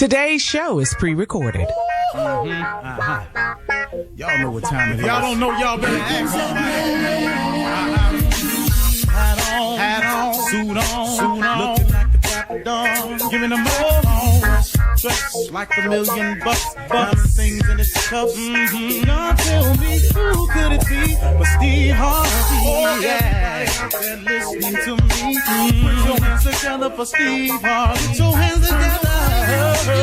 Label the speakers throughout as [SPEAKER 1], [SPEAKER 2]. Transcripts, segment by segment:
[SPEAKER 1] Today's show is pre-recorded.
[SPEAKER 2] Y'all know what time it is. Y'all don't know, y'all better ask somebody. Hat on, suit on, looking like the Dapper Dawn, giving them all dressed like $1,000,000, diamond things in his cuffs. Y'all tell me who could it be but Steve Harvey? Oh, yeah, they're listening to me. Put your hands together for Steve Harvey. Put your hands together. Steve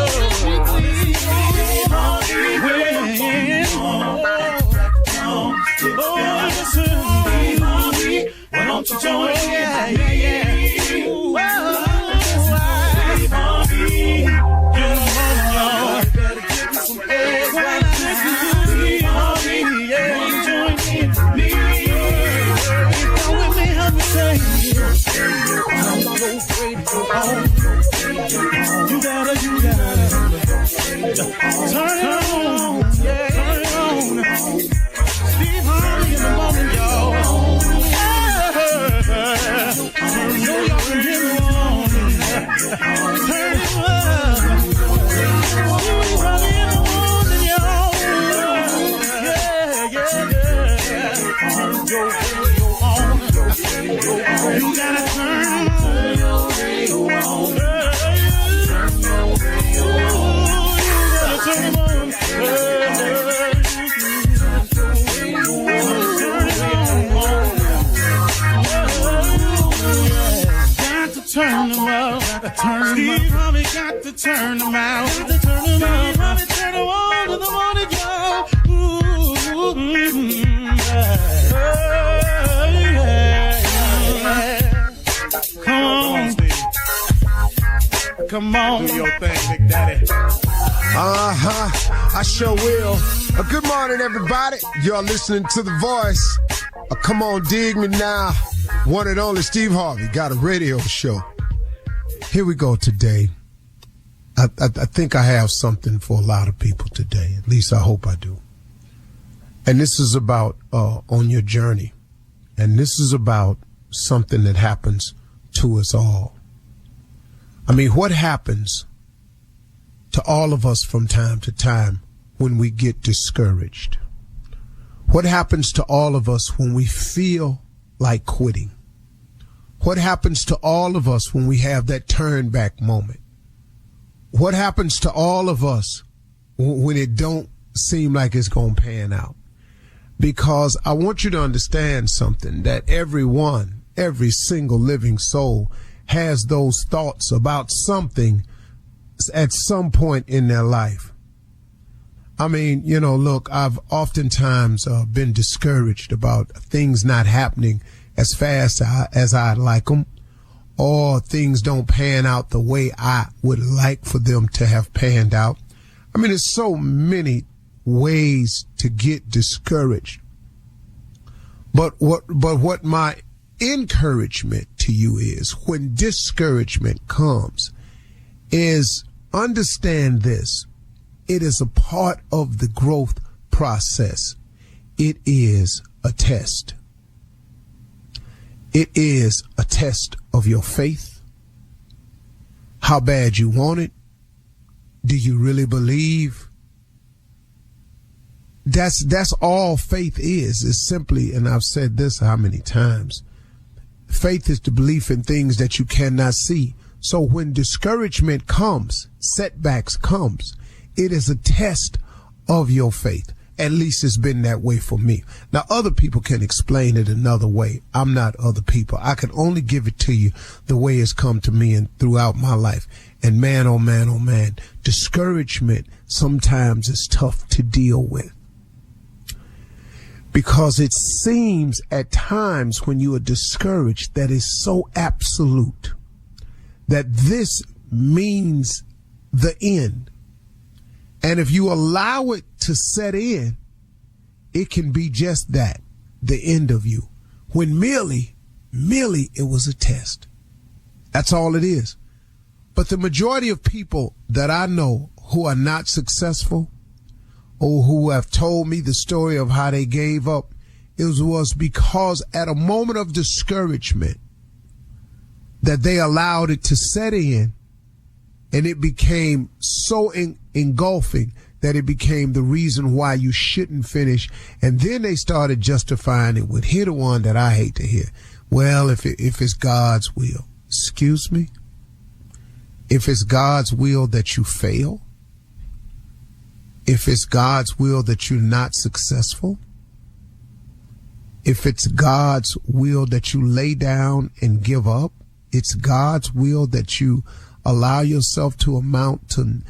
[SPEAKER 2] Harvey, Steve Harvey, why don't you join me? Yeah. Steve Harvey, y'all better give me some eggs like this. Steve Harvey, yeah, join me. Come with me, help me say, I'm so afraid to go home. You gotta turn it on, yeah, turn it on. Steve Harvey in the morning, y'all. I know y'all can hear me on. Turn it up. Steve Harvey in the morning, y'all. Yeah. Your radio on. You gotta turn your radio on. Turn it on. Turn them up, Steve Harvey got to turn them out. Steve Harvey turn them on in the morning, y'all. Come on, do your thing, Big Daddy.
[SPEAKER 3] I sure will. Good morning, everybody. You're listening to The Voice. Come on, dig me now. One and only Steve Harvey got a radio show. Here we go today. I think I have something for a lot of people today. At least I hope I do. And this is about on your journey. And this is about something that happens to us all. I mean, what happens to all of us from time to time when we get discouraged? What happens to all of us when we feel like quitting? What happens to all of us when we have that turn back moment? What happens to all of us when it don't seem like it's going to pan out? Because I want you to understand something, that every single living soul has those thoughts about something at some point in their life. I mean, look, I've oftentimes been discouraged about things not happening as fast as I'd like them, or things don't pan out the way I would like for them to have panned out. I mean, there's so many ways to get discouraged. But what my encouragement to you is, when discouragement comes, is understand this. It is a part of the growth process. It is a test. It is a test of your faith. How bad you want it. Do you really believe? That's all faith is simply, and I've said this how many times, faith is the belief in things that you cannot see. So when discouragement comes, setbacks comes, it is a test of your faith. At least it's been that way for me. Now, other people can explain it another way. I'm not other people. I can only give it to you the way it's come to me and throughout my life. And man, oh man, discouragement sometimes is tough to deal with. Because it seems at times when you are discouraged that it's so absolute that this means the end. And if you allow it to set in, it can be just that, the end of you. When merely it was a test. That's all it is. But the majority of people that I know who are not successful, or who have told me the story of how they gave up, it was because at a moment of discouragement that they allowed it to set in, and it became so engulfing that it became the reason why you shouldn't finish. And then they started justifying it with, here the one that I hate to hear. Well, if it's God's will. Excuse me? If it's God's will that you fail, if it's God's will that you're not successful, if it's God's will that you lay down and give up, it's God's will that you allow yourself to amount to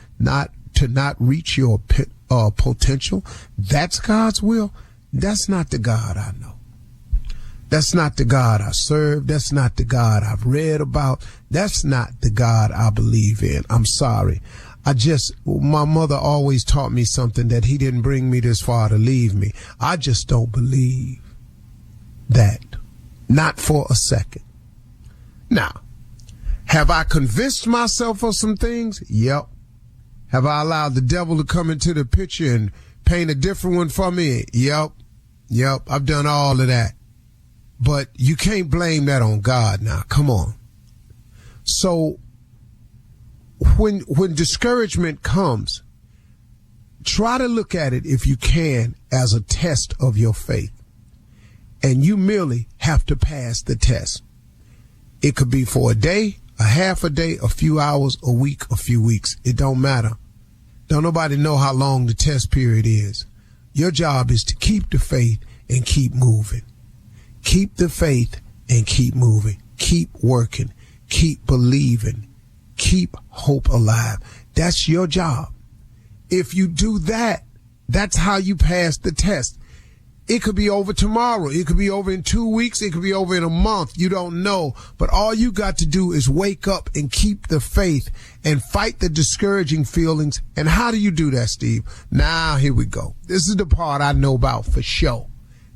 [SPEAKER 3] not reach your potential, that's God's will. That's not the God I know. That's not the God I serve. That's not the God I've read about. That's not the God I believe in. I'm sorry. My mother always taught me something, that he didn't bring me this far to leave me. I just don't believe that. Not for a second. Now, have I convinced myself of some things? Yep. Have I allowed the devil to come into the picture and paint a different one for me? Yep. I've done all of that. But you can't blame that on God now. Come on. So when discouragement comes, try to look at it, if you can, as a test of your faith. And you merely have to pass the test. It could be for a day, a half a day, a few hours, a week, a few weeks. It don't matter. Don't nobody know how long the test period is. Your job is to keep the faith and keep moving. Keep the faith and keep moving. Keep working. Keep believing. Keep hope alive. That's your job. If you do that, that's how you pass the test. It could be over tomorrow. It could be over in 2 weeks. It could be over in a month. You don't know. But all you got to do is wake up and keep the faith and fight the discouraging feelings. And how do you do that, Steve? Now, here we go. This is the part I know about for sure.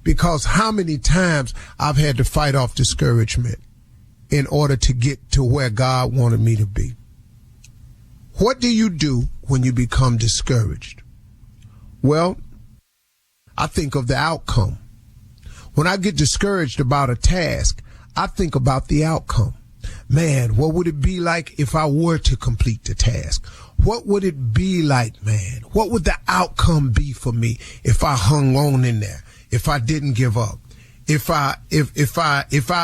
[SPEAKER 3] Because how many times I've had to fight off discouragement in order to get to where God wanted me to be. What do you do when you become discouraged? Well, I think of the outcome. When I get discouraged about a task, I think about the outcome. Man, what would it be like if I were to complete the task? What would it be like, man? What would the outcome be for me if I hung on in there? If I didn't give up? If I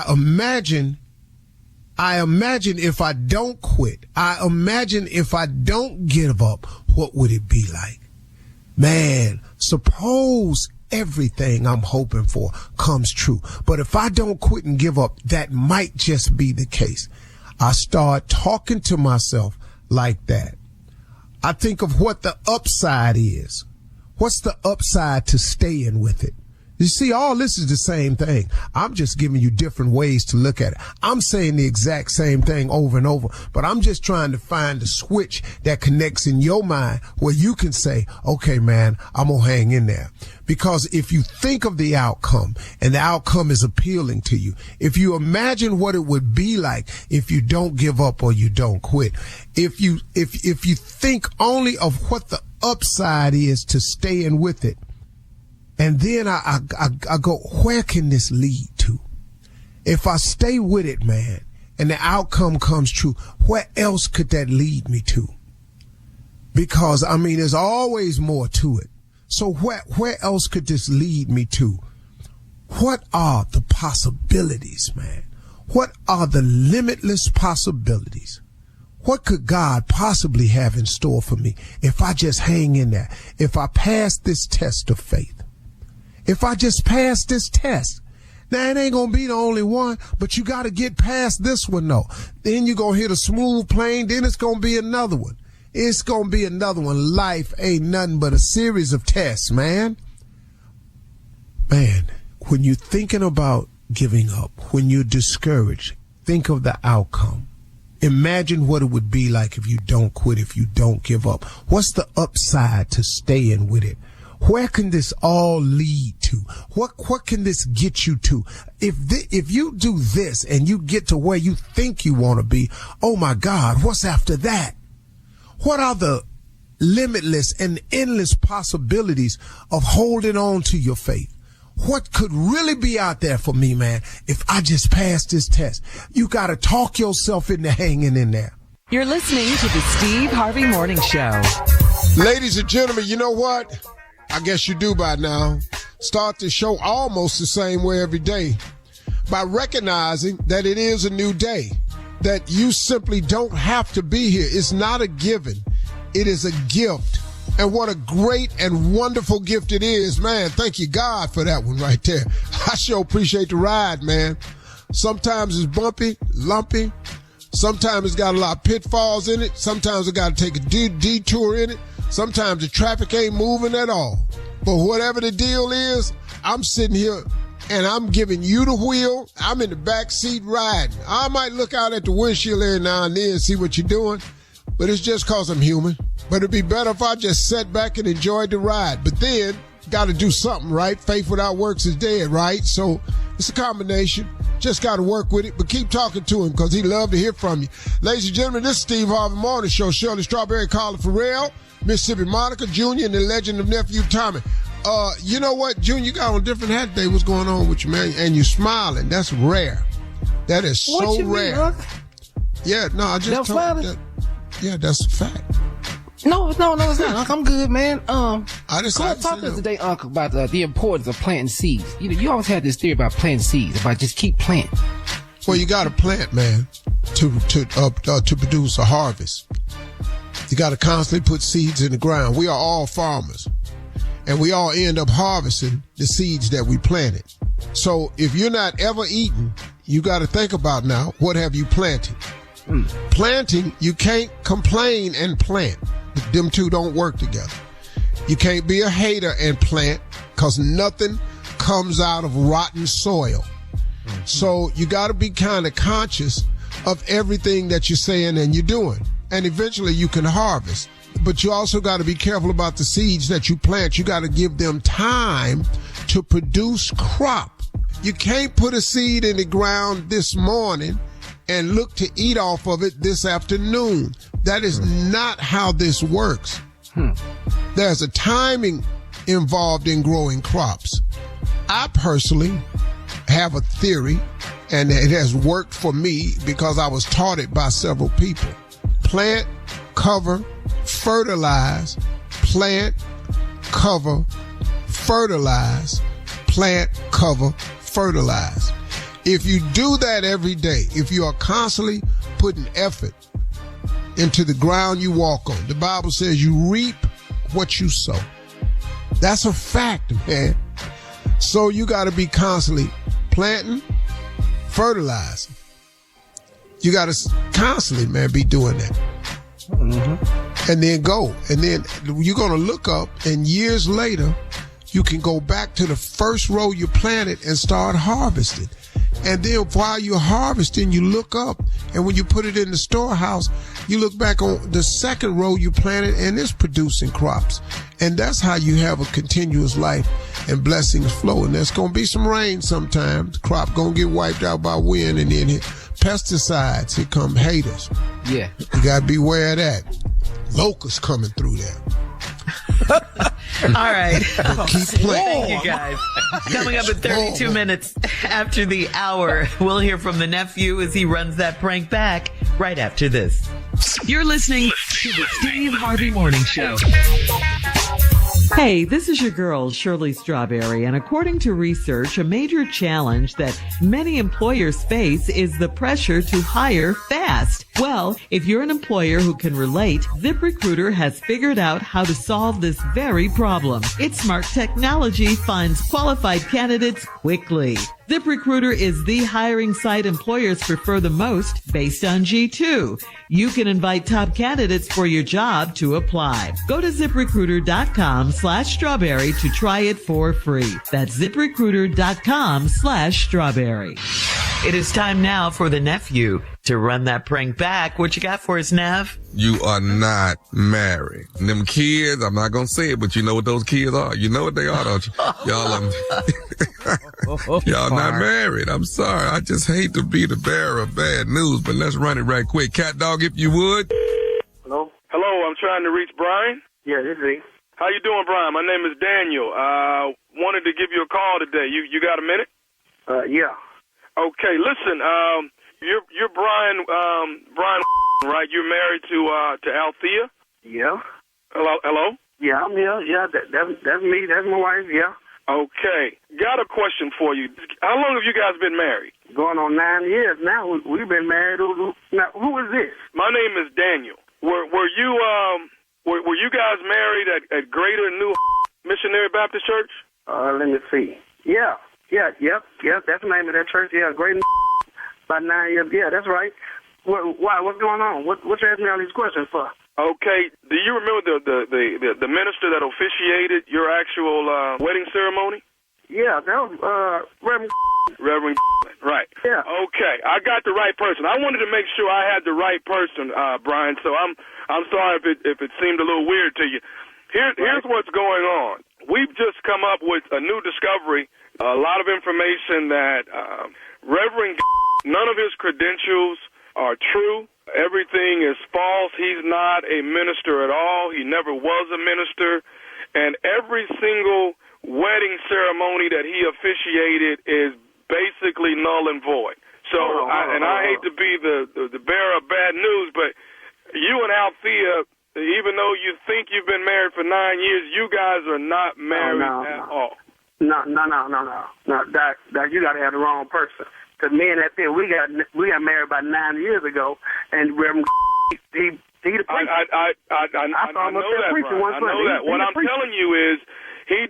[SPEAKER 3] imagine if I don't quit, I imagine if I don't give up, what would it be like? Man, suppose everything I'm hoping for comes true. But if I don't quit and give up, that might just be the case. I start talking to myself like that. I think of what the upside is. What's the upside to staying with it? You see, all this is the same thing. I'm just giving you different ways to look at it. I'm saying the exact same thing over and over, but I'm just trying to find the switch that connects in your mind where you can say, okay, man, I'm going to hang in there. Because if you think of the outcome and the outcome is appealing to you, if you imagine what it would be like if you don't give up or you don't quit, if you think only of what the upside is to staying with it, and then I go, where can this lead to? If I stay with it, man, and the outcome comes true, where else could that lead me to? Because, I mean, there's always more to it. So where else could this lead me to? What are the possibilities, man? What are the limitless possibilities? What could God possibly have in store for me if I just hang in there? If I pass this test of faith? If I just pass this test? Now, it ain't going to be the only one, but you got to get past this one, though. Then you're going to hit a smooth plane. Then it's going to be another one. It's going to be another one. Life ain't nothing but a series of tests, man. Man, when you're thinking about giving up, when you're discouraged, think of the outcome. Imagine what it would be like if you don't quit, if you don't give up. What's the upside to staying with it? Where can this all lead to? What can this get you to? If you do this and you get to where you think you want to be, oh my God, what's after that? What are the limitless and endless possibilities of holding on to your faith? What could really be out there for me, man, if I just pass this test? You got to talk yourself into hanging in there.
[SPEAKER 1] You're listening to the Steve Harvey Morning Show.
[SPEAKER 3] Ladies and gentlemen, you know what? I guess you do by now. Start the show almost the same way every day by recognizing that it is a new day, that you simply don't have to be here. It's not a given. It is a gift. And what a great and wonderful gift it is, man. Thank you, God, for that one right there. I sure appreciate the ride, man. Sometimes it's bumpy, lumpy. Sometimes it's got a lot of pitfalls in it. Sometimes I got to take a detour in it. Sometimes the traffic ain't moving at all. But whatever the deal is, I'm sitting here and I'm giving you the wheel. I'm in the back seat riding. I might look out at the windshield every now and then and see what you're doing, but it's just because I'm human. But it'd be better if I just sat back and enjoyed the ride. But then, got to do something, right? Faith without works is dead, right? So it's a combination. Just got to work with it, but keep talking to him because he'd love to hear from you. Ladies and gentlemen, this is Steve Harvey Morning Show. Shirley Strawberry, Carla Farrell, Mississippi Monica Jr., and the legend of Nephew Tommy. You know what, Junior, you got on a different hat today. What's going on with you, man? And you're smiling. That's rare. That is so rare. Yeah, no, I just told you that. Yeah, that's a fact.
[SPEAKER 4] No, it's not, Uncle. I'm good, man.
[SPEAKER 3] I just
[SPEAKER 4] talk to us today, Uncle, about the importance of planting seeds. You always had this theory about planting seeds, about just keep planting.
[SPEAKER 3] Well, you got to plant, man, to produce a harvest. You got to constantly put seeds in the ground. We are all farmers, and we all end up harvesting the seeds that we planted. So if you're not ever eating, you got to think about now, what have you planted? Planting, you can't complain and plant. Them two don't work together. You can't be a hater and plant because nothing comes out of rotten soil. So you got to be kind of conscious of everything that you're saying and you're doing. And eventually you can harvest. But you also got to be careful about the seeds that you plant. You got to give them time to produce crop. You can't put a seed in the ground this morning and look to eat off of it this afternoon. That is not how this works. There's a timing involved in growing crops. I personally have a theory, and it has worked for me because I was taught it by several people. Plant, cover, fertilize, plant, cover, fertilize, plant, cover, fertilize. If you do that every day, if you are constantly putting effort into the ground you walk on, the Bible says you reap what you sow. That's a fact, man. So you got to be constantly planting, fertilizing. You got to constantly, man, be doing that. And then go. And then you're going to look up, and years later, you can go back to the first row you planted and start harvesting. And then while you're harvesting, you look up, and when you put it in the storehouse, you look back on the second row you planted, and it's producing crops. And that's how you have a continuous life and blessings flow. And there's going to be some rain sometimes. The crop going to get wiped out by wind, and then pesticides. Here come haters.
[SPEAKER 4] Yeah.
[SPEAKER 3] You got to beware of that. Locusts coming through there.
[SPEAKER 1] All right.
[SPEAKER 3] Keep playing.
[SPEAKER 1] Thank you, guys. Coming up in 32 minutes after the hour, we'll hear from the nephew as he runs that prank back right after this. You're listening to the Steve Harvey Morning Show.
[SPEAKER 5] Hey, this is your girl, Shirley Strawberry, and according to research, a major challenge that many employers face is the pressure to hire fast. Well, if you're an employer who can relate, ZipRecruiter has figured out how to solve this very problem. Its smart technology finds qualified candidates quickly. ZipRecruiter is the hiring site employers prefer the most based on G2. You can invite top candidates for your job to apply. Go to ZipRecruiter.com/strawberry to try it for free. That's ZipRecruiter.com/strawberry.
[SPEAKER 1] It is time now for the nephew to run that prank back. What you got for us, Nev?
[SPEAKER 6] You are not married. And them kids, I'm not going to say it, but you know what those kids are. You know what they are, don't you? Y'all not married. I'm sorry. I just hate to be the bearer of bad news, but let's run it right quick. Cat dog, if you would.
[SPEAKER 7] Hello? Hello, I'm trying to reach Brian. Yeah, this is he. How you doing, Brian? My name is Daniel. Wanted to give you a call today. You got a minute?
[SPEAKER 8] Yeah.
[SPEAKER 7] Okay, listen, you're Brian, right? You're married to Althea?
[SPEAKER 8] Yeah.
[SPEAKER 7] Hello?
[SPEAKER 8] Yeah, I'm here. Yeah, that's me. That's my wife. Yeah.
[SPEAKER 7] Okay. Got a question for you. How long have you guys been married?
[SPEAKER 8] Going on 9 years now. We've been married. Now, who is this?
[SPEAKER 7] My name is Daniel. Were you guys married at Greater New Missionary Baptist Church?
[SPEAKER 8] Let me see. Yep. That's the name of that church. Yeah, Greater about 9 years. Yeah, that's right. Why? What's going on? What you asking me all these questions for?
[SPEAKER 7] Okay. Do you remember the minister that officiated your actual wedding ceremony?
[SPEAKER 8] Yeah, that was Reverend.
[SPEAKER 7] Right.
[SPEAKER 8] Yeah.
[SPEAKER 7] Okay, I got the right person. I wanted to make sure I had the right person, Brian. So I'm sorry if it seemed a little weird to you. Here's what's going on. We've just come up with a new discovery. A lot of information that Reverend, none of his credentials are true. Everything is false. He's not a minister at all. He never was a minister. And every single wedding ceremony that he officiated is basically null and void. So, I hate to be the bearer of bad news, but you and Althea, even though you think you've been married for 9 years, you guys are not married at all.
[SPEAKER 8] No, Doc, you got to have the wrong person. Because me and Althea, we got married about 9 years ago, and Reverend he the preacher. I
[SPEAKER 7] know that, Brian. I know that. What I'm telling you is he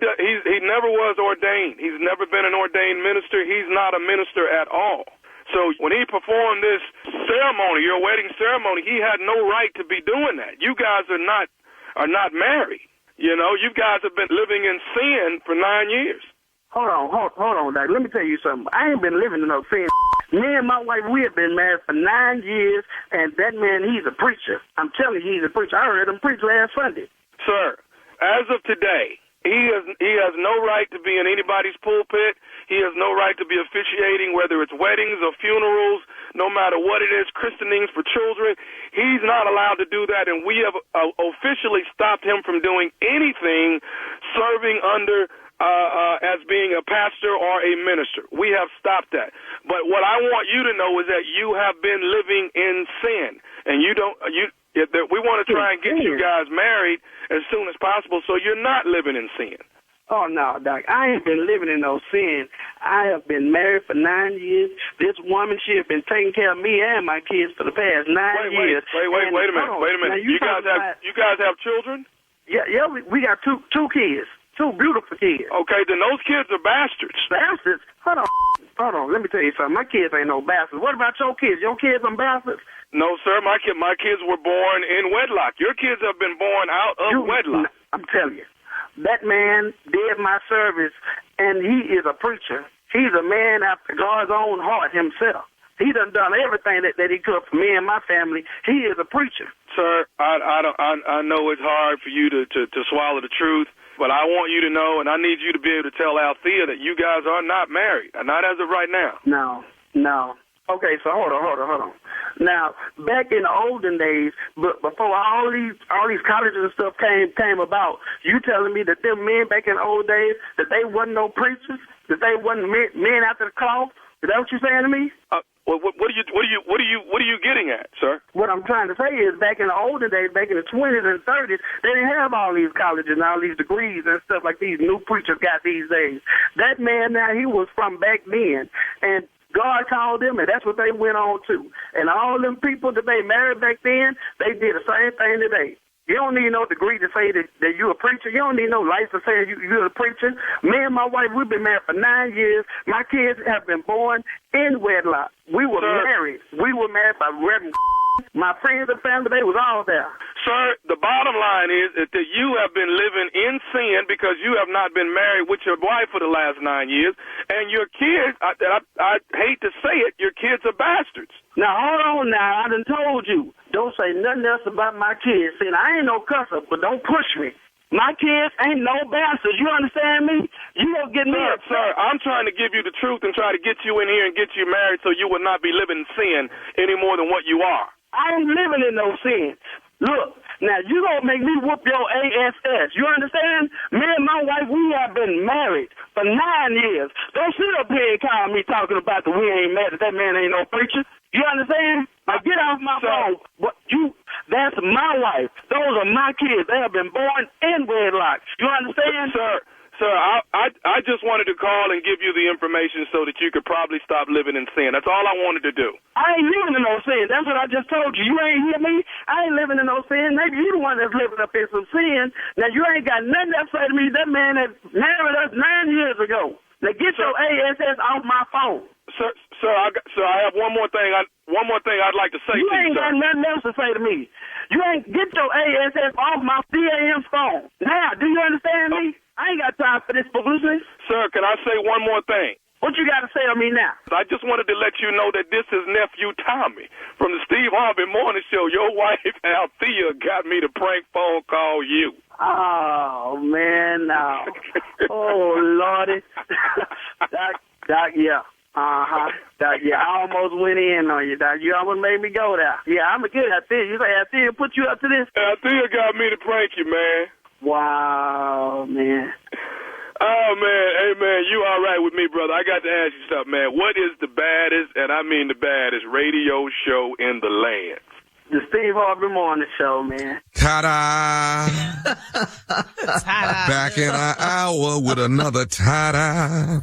[SPEAKER 7] never was ordained. He's never been an ordained minister. He's not a minister at all. So when he performed this ceremony, your wedding ceremony, he had no right to be doing that. You guys are not married. You know, you guys have been living in sin for 9 years.
[SPEAKER 8] Hold on, Doc. Let me tell you something. I ain't been living in no sin. Me and my wife, we have been married for 9 years, and that man, he's a preacher. I'm telling you, he's a preacher. I heard him preach last Sunday.
[SPEAKER 7] Sir, as of today, he has no right to be in anybody's pulpit. He has no right to be officiating, whether it's weddings or funerals, no matter what it is, christenings for children. He's not allowed to do that, and we have officially stopped him from doing anything serving under as being a pastor or a minister. We have stopped that. But what I want you to know is that you have been living in sin, and we want to try and get you guys married as soon as possible so you're not living in sin.
[SPEAKER 8] Oh, no, Doc. I ain't been living in no sin. I have been married for 9 years. This woman, she has been taking care of me and my kids for the past 9 years.
[SPEAKER 7] Wait a minute. You guys have children?
[SPEAKER 8] Yeah, we got two kids. Two beautiful kids.
[SPEAKER 7] Okay, then those kids are bastards.
[SPEAKER 8] Bastards? Hold on. Let me tell you something. My kids ain't no bastards. What about your kids? Your kids are bastards?
[SPEAKER 7] No, sir. My kids were born in wedlock. Your kids have been born out of wedlock.
[SPEAKER 8] I'm telling you. That man did my service, and he is a preacher. He's a man after God's own heart himself. He done everything that he could for me and my family. He is a preacher.
[SPEAKER 7] Sir, I know it's hard for you to swallow the truth, but I want you to know, and I need you to be able to tell Althea that you guys are not married, not as of right now.
[SPEAKER 8] No. Okay, so hold on. Now, back in the olden days, before all these colleges and stuff came about, you telling me that them men back in the old days, that they wasn't no preachers, that they wasn't men after the cloth? Is that what you're saying to me?
[SPEAKER 7] What are you getting at, sir?
[SPEAKER 8] What I'm trying to say is, back in the olden days, back in the 20s and 30s, they didn't have all these colleges and all these degrees and stuff like these new preachers got these days. That man now, he was from back then, and God called them, and that's what they went on to. And all them people that they married back then, they did the same thing today. You don't need no degree to say that you're a preacher. You don't need no license saying you're a preacher. Me and my wife, we've been married for 9 years. My kids have been born in wedlock. We were married. We were married by Reverend. My friends and family, they was all there.
[SPEAKER 7] Sir, the bottom line is that you have been living in sin because you have not been married with your wife for the last 9 years. And your kids, I hate to say it, your kids are bastards.
[SPEAKER 8] Now, hold on now. I done told you. Don't say nothing else about my kids. See, I ain't no cusser, but don't push me. My kids ain't no bastards. You understand me? You don't get me upset.
[SPEAKER 7] Sir, I'm trying to give you the truth and try to get you in here and get you married so you will not be living in sin any more than what you are.
[SPEAKER 8] I ain't living in no sin. Look, now you gonna make me whoop your ass. You understand? Me and my wife, we have been married for 9 years. Don't sit up here and call me talking about that we ain't married. That man ain't no preacher. You understand? Now get off my phone. That's my wife. Those are my kids. They have been born in wedlock. You understand?
[SPEAKER 7] Sir, I just wanted to call and give you the information so that you could probably stop living in sin. That's all I wanted to do.
[SPEAKER 8] I ain't living in no sin. That's what I just told you. You ain't hear me? I ain't living in no sin. Maybe you the one that's living up in some sin. Now, you ain't got nothing to say to me. That man that married us 9 years ago. Now, get your ASS off my phone.
[SPEAKER 7] Sir, I have one more thing. I'd like to say to you.
[SPEAKER 8] You ain't got nothing else to say to me. You ain't get your ASS off my DAM phone. Now, do you understand me? I ain't got time for this foolishness.
[SPEAKER 7] Sir, can I say one more thing?
[SPEAKER 8] What you got to say to me now?
[SPEAKER 7] I just wanted to let you know that this is nephew Tommy from the Steve Harvey Morning Show. Your wife, Althea, got me to prank phone call you.
[SPEAKER 8] Oh, man, no. Oh, Lordy. Doc, yeah. Doc, yeah, I almost went in on you, Doc. You almost made me go there. Yeah, I'm a good Althea. You say Althea put you up to this?
[SPEAKER 7] Althea got me to prank you, man.
[SPEAKER 8] Wow, man.
[SPEAKER 7] Oh, man. Hey, man, you all right with me, brother? I got to ask you something, man. What is the baddest, and I mean the baddest, radio show in the land?
[SPEAKER 8] The Steve Harvey Morning Show, man.
[SPEAKER 6] Ta-da!
[SPEAKER 4] Ta-da.
[SPEAKER 6] Back in an hour with another ta-da.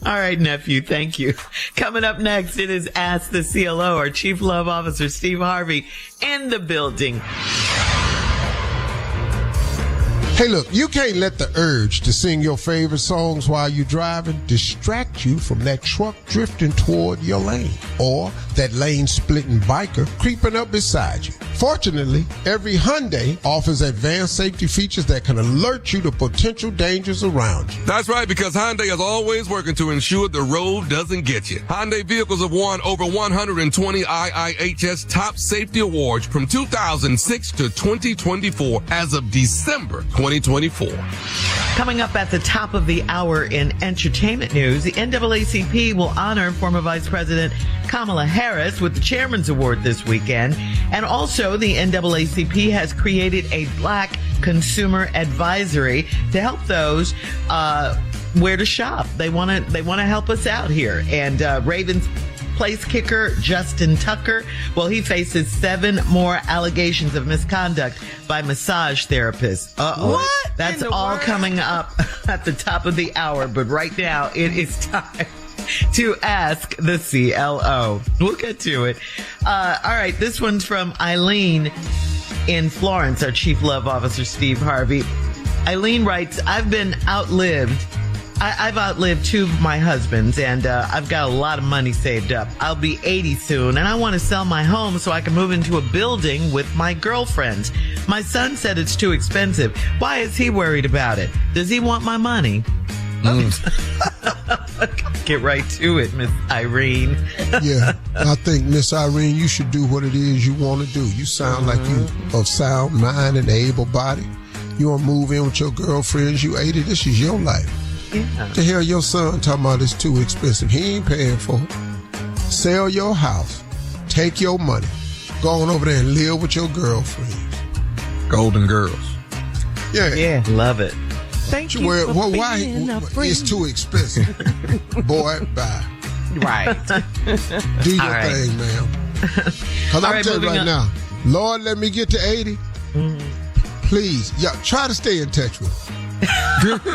[SPEAKER 1] All right, nephew. Thank you. Coming up next, it is Ask the CLO. Our Chief Love Officer, Steve Harvey, in the building.
[SPEAKER 3] Hey, look, you can't let the urge to sing your favorite songs while you're driving distract you from that truck drifting toward your lane or that lane-splitting biker creeping up beside you. Fortunately, every Hyundai offers advanced safety features that can alert you to potential dangers around you.
[SPEAKER 6] That's right, because Hyundai is always working to ensure the road doesn't get you. Hyundai vehicles have won over 120 IIHS top safety awards from 2006 to 2024 as of December 2024.
[SPEAKER 1] Coming up at the top of the hour in entertainment news, the NAACP will honor former Vice President Kamala Harris with the Chairman's Award this weekend. And also, the NAACP has created a Black Consumer Advisory to help those where to shop. They want to help us out here. And Ravens place kicker Justin Tucker, well, he faces 7 more allegations of misconduct by massage therapists.
[SPEAKER 4] What?
[SPEAKER 1] That's all coming up at the top of the hour. But right now, it is time to ask the CLO. We'll get to it. All right, this one's from Eileen in Florence, our Chief Love Officer, Steve Harvey. Eileen writes, I've outlived 2 of my husbands, and I've got a lot of money saved up. I'll be 80 soon, and I want to sell my home so I can move into a building with my girlfriends. My son said it's too expensive. Why is he worried about it? Does he want my money? Get right to it, Miss Irene.
[SPEAKER 3] Yeah, I think, Miss Irene, you should do what it is you want to do. You sound like you of sound mind and able body. You want to move in with your girlfriends. You 80. This is your life.
[SPEAKER 1] Yeah.
[SPEAKER 3] The hell your son talking about it's too expensive. He ain't paying for it. Sell your house. Take your money. Go on over there and live with your girlfriends.
[SPEAKER 6] Golden Girls.
[SPEAKER 3] Yeah.
[SPEAKER 1] Love it.
[SPEAKER 4] Thank you
[SPEAKER 3] Why?
[SPEAKER 4] for being a friend.
[SPEAKER 3] It's too expensive. Boy, bye.
[SPEAKER 4] Right.
[SPEAKER 3] Do your
[SPEAKER 1] All right.
[SPEAKER 3] thing, ma'am. Because I'm
[SPEAKER 1] right,
[SPEAKER 3] telling you
[SPEAKER 1] moving
[SPEAKER 3] right
[SPEAKER 1] on.
[SPEAKER 3] now, Lord, let me get to 80. Please. Yeah, try to stay in touch with me.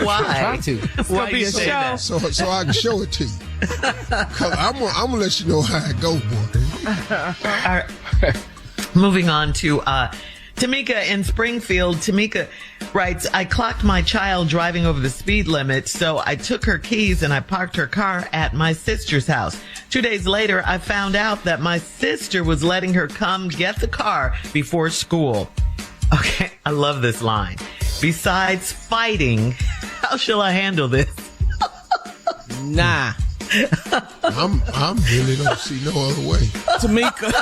[SPEAKER 1] Why?
[SPEAKER 4] Try to.
[SPEAKER 1] It's
[SPEAKER 4] gonna be a show.
[SPEAKER 3] So I can show it to you. 'Cause I'm gonna let you know how it go, boy.
[SPEAKER 1] All right. Moving on to Tamika in Springfield. Tamika writes, I clocked my child driving over the speed limit, so I took her keys and I parked her car at my sister's house. 2 days later, I found out that my sister was letting her come get the car before school. Okay, I love this line. Besides fighting, how shall I handle this?
[SPEAKER 4] Nah.
[SPEAKER 3] I'm really don't see no other way.
[SPEAKER 4] Tamika.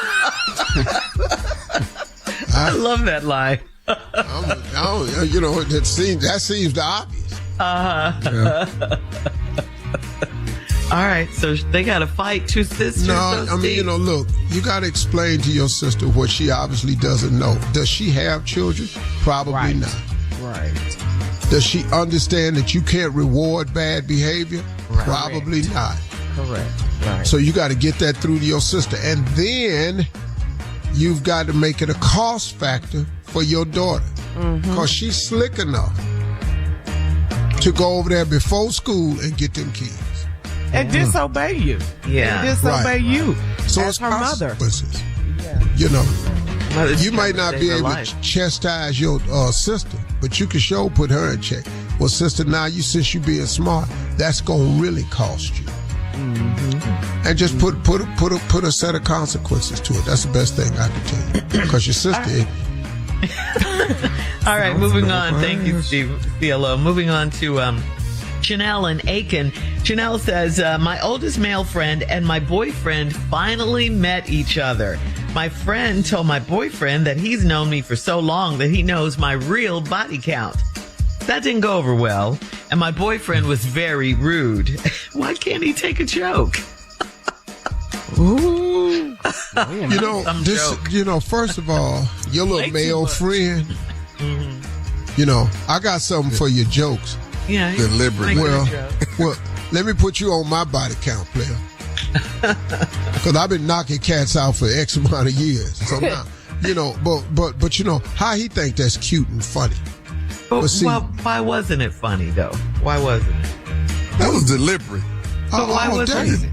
[SPEAKER 3] I
[SPEAKER 1] love that line.
[SPEAKER 3] You know, that seems the obvious.
[SPEAKER 1] All right, so they got to fight 2 sisters.
[SPEAKER 3] No,
[SPEAKER 1] so
[SPEAKER 3] I mean,
[SPEAKER 1] Steve.
[SPEAKER 3] you know, look, you got to explain to your sister what she obviously doesn't know. Does she have children? Probably
[SPEAKER 4] Right.
[SPEAKER 3] not.
[SPEAKER 4] Right.
[SPEAKER 3] Does she understand that you can't reward bad behavior? Probably not.
[SPEAKER 4] Correct. Right.
[SPEAKER 3] So you got to get that through to your sister. And then you've got to make it a cost factor for your daughter. Because she's slick enough to go over there before school and get them keys.
[SPEAKER 9] And disobey you.
[SPEAKER 1] Yeah.
[SPEAKER 9] And disobey you.
[SPEAKER 3] So
[SPEAKER 9] as
[SPEAKER 3] it's
[SPEAKER 9] her mother.
[SPEAKER 3] consequences. You know, you might not be able to chastise your sister, but you can sure put her in check. Well, sister, now since you being smart, that's gonna really cost you. And just put a set of consequences to it. That's the best thing I can tell you. Because your sister.
[SPEAKER 1] All right, moving on. Thank you, Steve CLO. Moving on to Chanel in Aiken. Chanel says, my oldest male friend and my boyfriend finally met each other. My friend told my boyfriend that he's known me for so long that he knows my real body count. That didn't go over well, and my boyfriend was very rude. Why can't he take a joke?
[SPEAKER 9] Ooh.
[SPEAKER 3] First of all, your little male friend, I got something for your jokes.
[SPEAKER 1] Yeah.
[SPEAKER 6] Deliberate.
[SPEAKER 3] Well, let me put you on my body count, player. Because I've been knocking cats out for X amount of years. So now, but how he think that's cute and funny.
[SPEAKER 1] But why wasn't it funny, though? Why wasn't it?
[SPEAKER 6] That was deliberate.
[SPEAKER 1] But why wasn't it?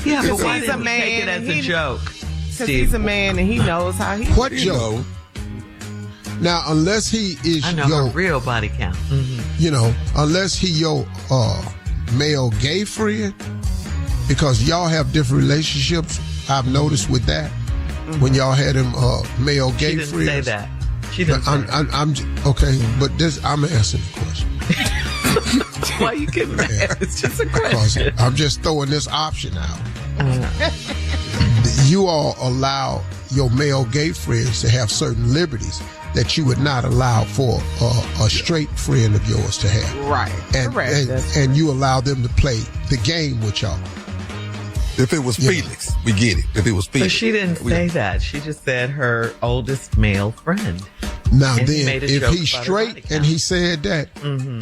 [SPEAKER 1] Yeah, but why
[SPEAKER 9] he's a
[SPEAKER 1] didn't he take it as a joke?
[SPEAKER 9] Because he's a man and he knows how he...
[SPEAKER 3] What joke? Now, unless he is
[SPEAKER 1] your real body count.
[SPEAKER 3] Unless he your male gay friend, because y'all have different relationships, I've noticed with that. When y'all had him male gay friends.
[SPEAKER 1] She didn't say that. She didn't say that.
[SPEAKER 3] I'm okay, but I'm answering the question.
[SPEAKER 1] Why you getting mad? It's just a question.
[SPEAKER 3] I'm just throwing this option out. You all allow your male gay friends to have certain liberties that you would not allow for a straight friend of yours to have.
[SPEAKER 9] Right.
[SPEAKER 3] And you allow them to play the game with y'all.
[SPEAKER 6] If it was Felix, we get it. If it was Felix.
[SPEAKER 1] But she didn't say that. She just said her oldest male friend.
[SPEAKER 3] Now then, if he's straight and he said that, then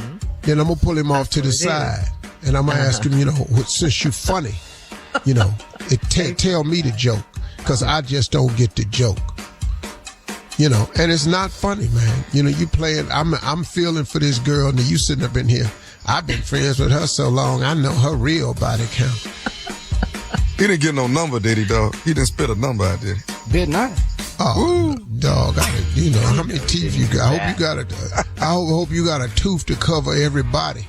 [SPEAKER 3] I'm going to pull him off to the side. And I'm going to ask him, since you funny, tell me the joke. Because I just don't get the joke. And it's not funny, man. You playing, I'm feeling for this girl, and you sitting up in here. I've been friends with her so long, I know her real body count.
[SPEAKER 6] He didn't get no number, did he, dog? He didn't spit a number out, did he?
[SPEAKER 4] Did not.
[SPEAKER 3] Oh, dog, how many teeth you got? I hope you got a tooth to cover everybody.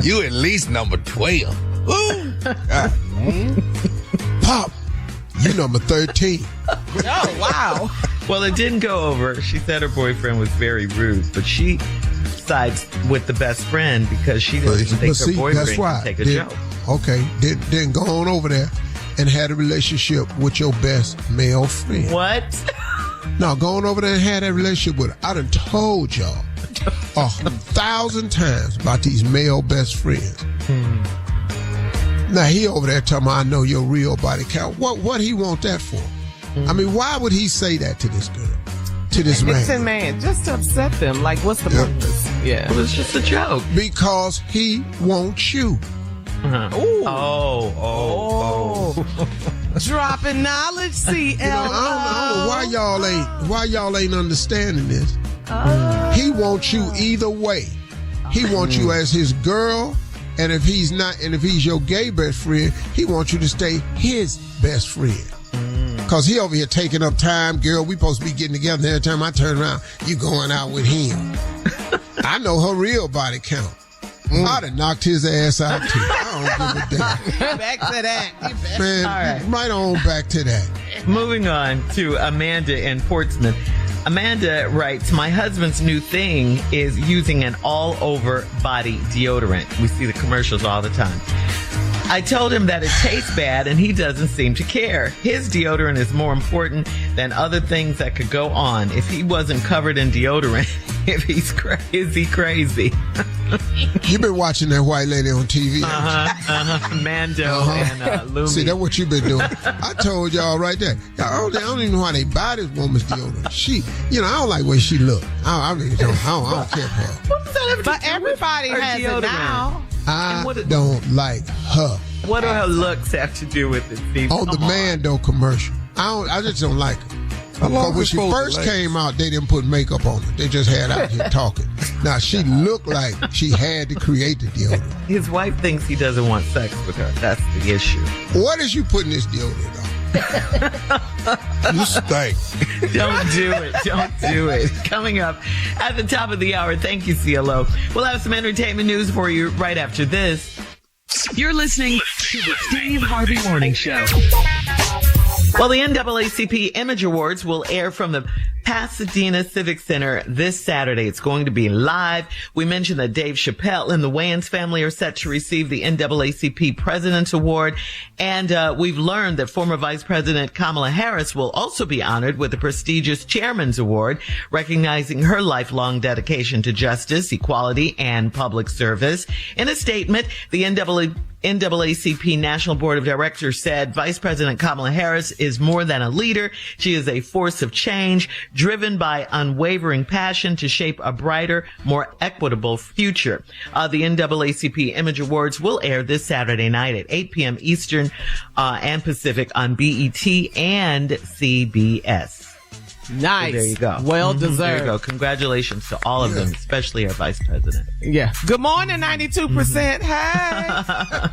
[SPEAKER 6] You at least number 12. Ooh.
[SPEAKER 4] Man.
[SPEAKER 3] Pop, you number 13.
[SPEAKER 9] Oh, wow.
[SPEAKER 1] Well, it didn't go over. She said her boyfriend was very rude, but she sides with the best friend because she doesn't think her boyfriend can take a joke.
[SPEAKER 3] Okay, then go on over there and had a relationship with your best male friend.
[SPEAKER 1] What?
[SPEAKER 3] No, go on over there and had that relationship with her. I done told y'all 1,000 times about these male best friends. Now he over there talking about, I know your real body count. What he want that for? I mean, why would he say that to this girl? To this man?
[SPEAKER 9] Just to upset them. Like, what's the purpose? Yeah.
[SPEAKER 1] It was just a joke.
[SPEAKER 3] Because he wants you.
[SPEAKER 1] Ooh. Oh.
[SPEAKER 9] Dropping knowledge, CLO.
[SPEAKER 3] I don't know why y'all ain't understanding this. He wants you either way. He wants you as his girl, and if he's your gay best friend, he wants you to stay his best friend. Cause he over here taking up time, girl. We supposed to be getting together. Every time I turn around, you going out with him. I know her real body count. I'd have knocked his ass out too. I don't give a damn.
[SPEAKER 9] Back to that.
[SPEAKER 3] Man, right on back to that.
[SPEAKER 1] Moving on to Amanda in Portsmouth. Amanda writes, my husband's new thing is using an all-over body deodorant. We see the commercials all the time. I told him that it tastes bad and he doesn't seem to care. His deodorant is more important than other things that could go on. If he wasn't covered in deodorant, is he crazy?
[SPEAKER 3] You've been watching that white lady on TV.
[SPEAKER 1] Mando and Lumi.
[SPEAKER 3] See, that's what you've been doing. I told y'all right there. I don't even know how they buy this woman's deodorant. I don't like the way she look. I really don't. I don't care for her.
[SPEAKER 1] What does that have to
[SPEAKER 9] But
[SPEAKER 1] do
[SPEAKER 9] everybody
[SPEAKER 1] with
[SPEAKER 9] has
[SPEAKER 1] deodorant?
[SPEAKER 9] it now.
[SPEAKER 3] I don't like her.
[SPEAKER 1] What do her looks have to do with it, Steve?
[SPEAKER 3] On the Mando commercial, I just don't like her.
[SPEAKER 6] How long
[SPEAKER 3] Because when
[SPEAKER 6] is
[SPEAKER 3] she
[SPEAKER 6] supposed to
[SPEAKER 3] first
[SPEAKER 6] last?
[SPEAKER 3] came out, they didn't put makeup on her. They just had out here talking. Now, she looked like she had to create the deodorant.
[SPEAKER 1] His wife thinks he doesn't want sex with her. That's the issue.
[SPEAKER 3] What is you putting this deodorant on?
[SPEAKER 6] You stink.
[SPEAKER 1] Don't do it. Don't do it. Coming up at the top of the hour, thank you, CLO. We'll have some entertainment news for you right after this. You're listening to the Steve Harvey Morning Show. Well, the NAACP Image Awards will air from the Pasadena Civic Center this Saturday. It's going to be live. We mentioned that Dave Chappelle and the Wayans family are set to receive the NAACP President's Award. And we've learned that former Vice President Kamala Harris will also be honored with the prestigious Chairman's Award, recognizing her lifelong dedication to justice, equality, and public service. In a statement, the NAACP National Board of Directors said Vice President Kamala Harris is more than a leader. She is a force of change, driven by unwavering passion to shape a brighter, more equitable future. The NAACP Image Awards will air this Saturday night at 8 p.m. Eastern and Pacific on BET and CBS.
[SPEAKER 9] Nice.
[SPEAKER 1] So there you go.
[SPEAKER 9] Well
[SPEAKER 1] There
[SPEAKER 9] deserved.
[SPEAKER 1] you go. Congratulations to all of them, especially our Vice President.
[SPEAKER 9] Yeah. Good morning, 92%. Hey.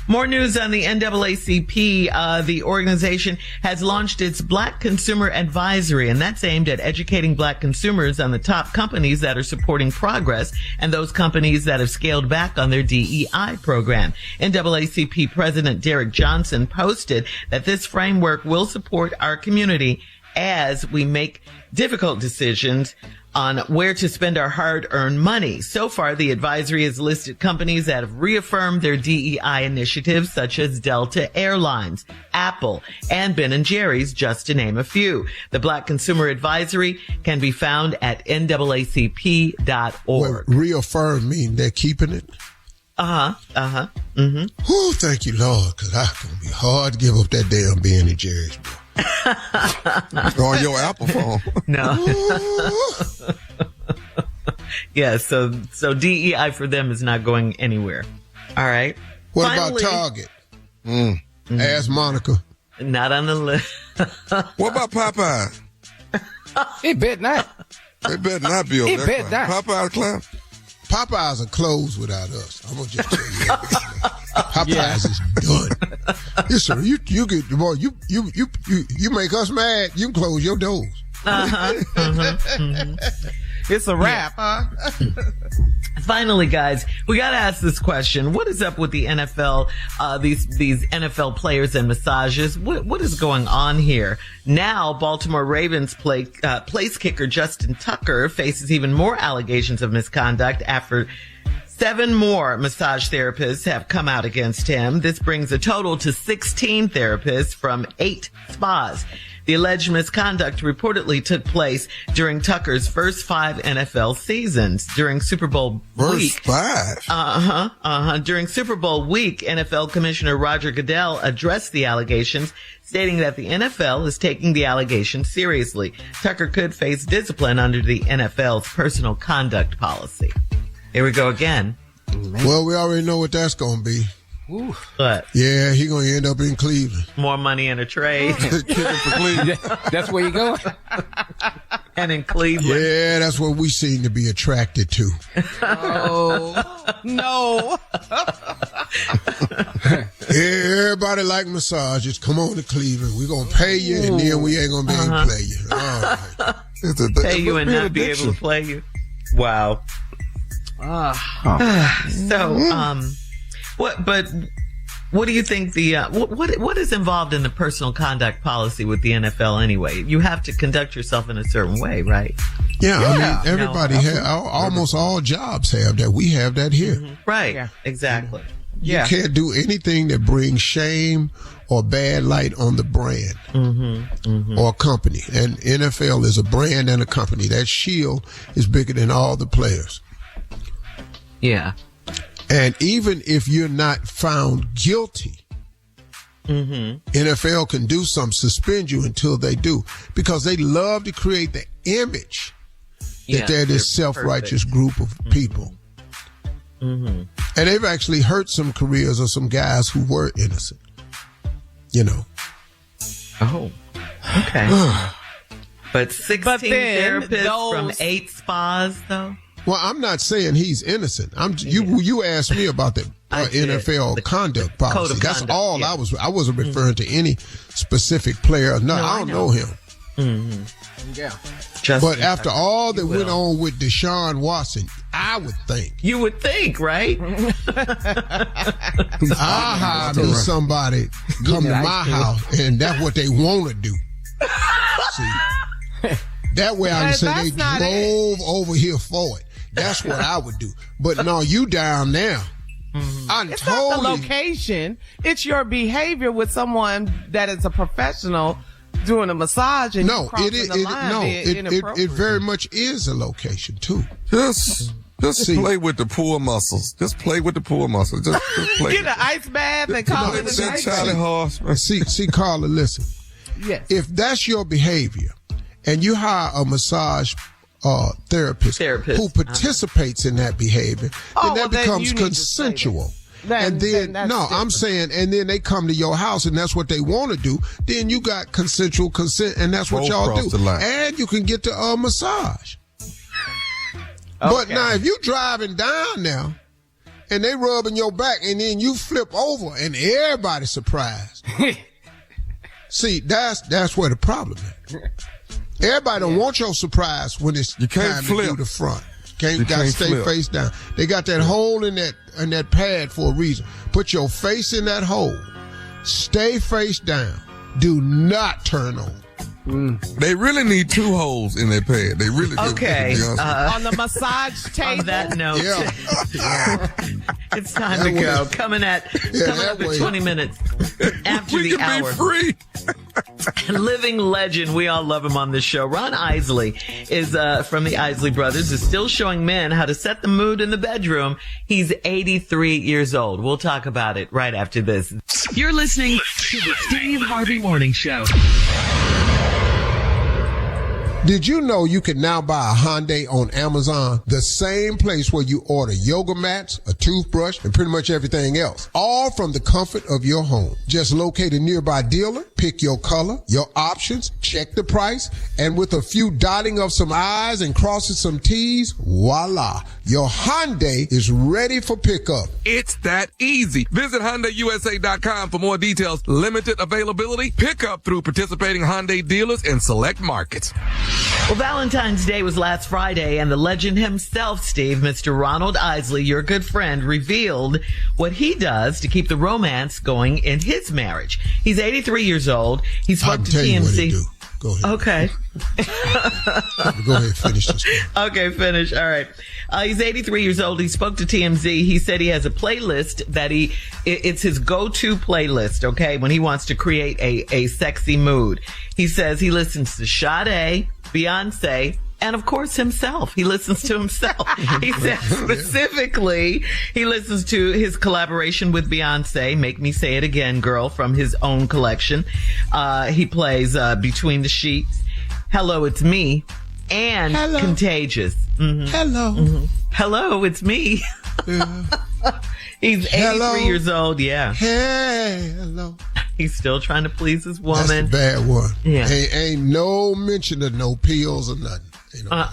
[SPEAKER 1] More news on the NAACP. The organization has launched its Black Consumer Advisory, and that's aimed at educating Black consumers on the top companies that are supporting progress and those companies that have scaled back on their DEI program. NAACP President Derek Johnson posted that this framework will support our community as we make difficult decisions on where to spend our hard-earned money. So far, the advisory has listed companies that have reaffirmed their DEI initiatives, such as Delta Airlines, Apple, and Ben & Jerry's, just to name a few. The Black Consumer Advisory can be found at naacp.org.
[SPEAKER 3] Well, reaffirm mean they're keeping it? Oh, thank you, Lord, because it's going to be hard to give up that damn Ben & Jerry's, bro.
[SPEAKER 6] On your Apple phone.
[SPEAKER 1] No. Yeah, so DEI for them is not going anywhere. All right.
[SPEAKER 3] What
[SPEAKER 1] Finally,
[SPEAKER 3] about Target? Ask Monica.
[SPEAKER 1] Not on the list.
[SPEAKER 6] What about Popeye?
[SPEAKER 4] It bet not.
[SPEAKER 6] They better not be on
[SPEAKER 4] It
[SPEAKER 6] that
[SPEAKER 4] bet
[SPEAKER 6] cloud.
[SPEAKER 4] not.
[SPEAKER 6] Popeye cloud.
[SPEAKER 3] Popeyes are closed without us. I'm gonna just tell you that. Popeyes is done. Yes, sir. You get boy. You make us mad. You can close your doors.
[SPEAKER 9] It's a wrap, huh?
[SPEAKER 1] Finally, guys, we got to ask this question. What is up with the NFL, these NFL players and massages? What is going on here? Now, Baltimore Ravens place kicker Justin Tucker faces even more allegations of misconduct after 7 more massage therapists have come out against him. This brings a total to 16 therapists from 8 spas. The alleged misconduct reportedly took place during Tucker's first 5 NFL seasons. During Super Bowl week.
[SPEAKER 6] First 5.
[SPEAKER 1] During Super Bowl week, NFL Commissioner Roger Goodell addressed the allegations, stating that the NFL is taking the allegations seriously. Tucker could face discipline under the NFL's personal conduct policy. Here we go again.
[SPEAKER 3] Well, we already know what that's gonna be.
[SPEAKER 1] But
[SPEAKER 3] Yeah, he gonna end up in Cleveland.
[SPEAKER 1] more money in a trade
[SPEAKER 6] Kicking for Cleveland.
[SPEAKER 4] That's where you going?
[SPEAKER 1] and in Cleveland.
[SPEAKER 3] Yeah, that's what we seem to be attracted to.
[SPEAKER 9] Oh, no.
[SPEAKER 3] Everybody like massages. Come on to Cleveland. We're gonna pay you, and then we ain't gonna be able to play you. All right.
[SPEAKER 6] It's a,
[SPEAKER 1] Pay you and not be able to play you. Wow. What do you think what is involved in the personal conduct policy with the NFL anyway? You have to conduct yourself in a certain way, right?
[SPEAKER 3] Yeah, I mean, everybody almost all jobs have that. We have that here.
[SPEAKER 1] Right.
[SPEAKER 9] Yeah.
[SPEAKER 1] Exactly.
[SPEAKER 3] You can't do anything that brings shame or bad light on the brand or company. And NFL is a brand and a company. That shield is bigger than all the players.
[SPEAKER 1] Yeah.
[SPEAKER 3] And even if you're not found guilty, NFL can do something, suspend you until they do, because they love to create the image that they're this self-righteous group of people. And they've actually hurt some careers of some guys who were innocent, you know.
[SPEAKER 1] Oh, okay. But 16 therapists from 8 spas, though?
[SPEAKER 3] Well, I'm not saying he's innocent. You asked me about the NFL conduct policy. That's
[SPEAKER 1] conduct,
[SPEAKER 3] all I wasn't referring to any specific player. No, I don't know him.
[SPEAKER 1] Mm-hmm.
[SPEAKER 4] Yeah.
[SPEAKER 3] But after all that went on with Deshaun Watson, I would think.
[SPEAKER 1] You would think, right?
[SPEAKER 3] I hire me somebody come to my house, and that's what they want to do. See, that way I can say they drove over here for it. That's what I would do. But no, you down now.
[SPEAKER 9] It's not the location. It's your behavior with someone that is a professional doing a massage and
[SPEAKER 3] it very much is a location too.
[SPEAKER 6] Just play with the poor muscles. Just play with the poor muscles. Just play.
[SPEAKER 9] Get an ice bath and call it a
[SPEAKER 6] Charlie Horse.
[SPEAKER 3] See, Carla, listen.
[SPEAKER 9] Yes.
[SPEAKER 3] If that's your behavior, and you hire a massage therapist who participates in that behavior, then that becomes consensual. And then I'm saying, and then they come to your house and that's what they want to do. Then you got consensual consent, and that's what y'all do. And you can get the massage. But now, if you driving down now and they rubbing your back, and then you flip over and everybody's surprised. See, that's where the problem is. Everybody don't want your surprise when it's time to do the front. You got to stay face down. They got that hole in that pad for a reason. Put your face in that hole. Stay face down. Do not turn on.
[SPEAKER 6] They really need 2 holes in their pad. They really do.
[SPEAKER 1] Okay.
[SPEAKER 9] On the massage table.
[SPEAKER 1] On that note, it's time to go. Coming up in 20 minutes after the hour.
[SPEAKER 6] Be free.
[SPEAKER 1] Living legend. We all love him on this show. Ron Isley is from the Isley Brothers, is still showing men how to set the mood in the bedroom. He's 83 years old. We'll talk about it right after this.
[SPEAKER 5] You're listening to the Steve Harvey Morning Show.
[SPEAKER 3] Did you know you can now buy a Hyundai on Amazon, the same place where you order yoga mats, a toothbrush, and pretty much everything else, all from the comfort of your home? Just locate a nearby dealer, pick your color, your options, check the price, and with a few dotting of some I's and crossing some T's, voila, your Hyundai is ready for pickup.
[SPEAKER 6] It's that easy. Visit HyundaiUSA.com for more details. Limited availability, pickup through participating Hyundai dealers in select markets.
[SPEAKER 1] Well, Valentine's Day was last Friday, and the legend himself, Steve, Mr. Ronald Isley, your good friend, revealed what he does to keep the romance going in his marriage. He's 83 years old. He spoke to TMZ.
[SPEAKER 3] Go ahead.
[SPEAKER 1] Okay.
[SPEAKER 3] Go ahead, finish this.
[SPEAKER 1] Okay, finish. All right. He's 83 years old. He spoke to TMZ. He said he has a playlist that it's his go-to playlist, okay, when he wants to create a sexy mood. He says he listens to Sade, Beyonce, and of course himself. He listens to himself. He said specifically he listens to his collaboration with Beyonce, Make Me Say It Again, Girl, from his own collection. He plays Between the Sheets, Hello, It's Me, and Contagious. Mm-hmm.
[SPEAKER 3] Hello.
[SPEAKER 1] Mm-hmm. Hello, it's me. He's 83 years old, yeah.
[SPEAKER 3] Hello.
[SPEAKER 1] He's still trying to please his woman.
[SPEAKER 3] That's the bad one.
[SPEAKER 1] Yeah.
[SPEAKER 3] Ain't no mention of no pills or nothing. You know?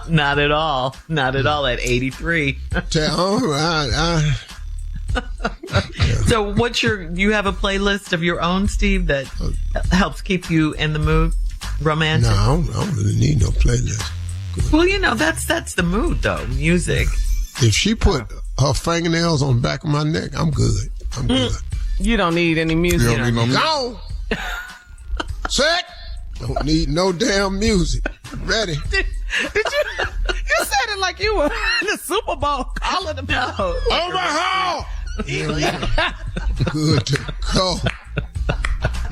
[SPEAKER 1] Not at all. Not at all at 83. So you have a playlist of your own, Steve, that helps keep you in the mood? Romantic?
[SPEAKER 3] No, I don't really need no playlist.
[SPEAKER 1] Well, that's the mood, though. Music.
[SPEAKER 3] If she put her fingernails on the back of my neck, I'm good.
[SPEAKER 9] You don't need any music.
[SPEAKER 6] You don't need no music.
[SPEAKER 3] Go! Set! Don't need no damn music. Ready?
[SPEAKER 9] Did you said it like you were in the Super Bowl calling them out.
[SPEAKER 3] Omaha! Good to go.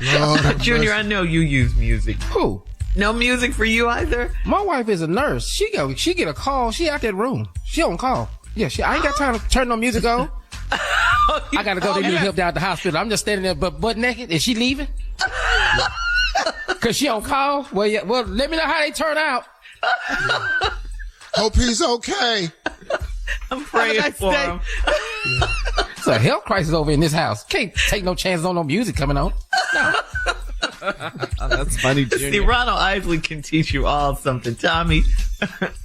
[SPEAKER 3] Lord
[SPEAKER 1] Junior, I know you use music.
[SPEAKER 4] Who?
[SPEAKER 1] No music for you either?
[SPEAKER 4] My wife is a nurse. She get a call. She out that room. She on call. Yeah, I ain't got time to turn no music on. I gotta go. They need help down at the hospital. I'm just standing there butt naked. Is she leaving? Cause she on call? Well, yeah. Well, let me know how they turn out.
[SPEAKER 3] Yeah. Hope he's okay.
[SPEAKER 1] I'm praying for him.
[SPEAKER 4] It's a health crisis over in this house. Can't take no chances on no music coming on. No.
[SPEAKER 9] That's funny, Junior.
[SPEAKER 1] See, Ronald Isley can teach you all something. Tommy,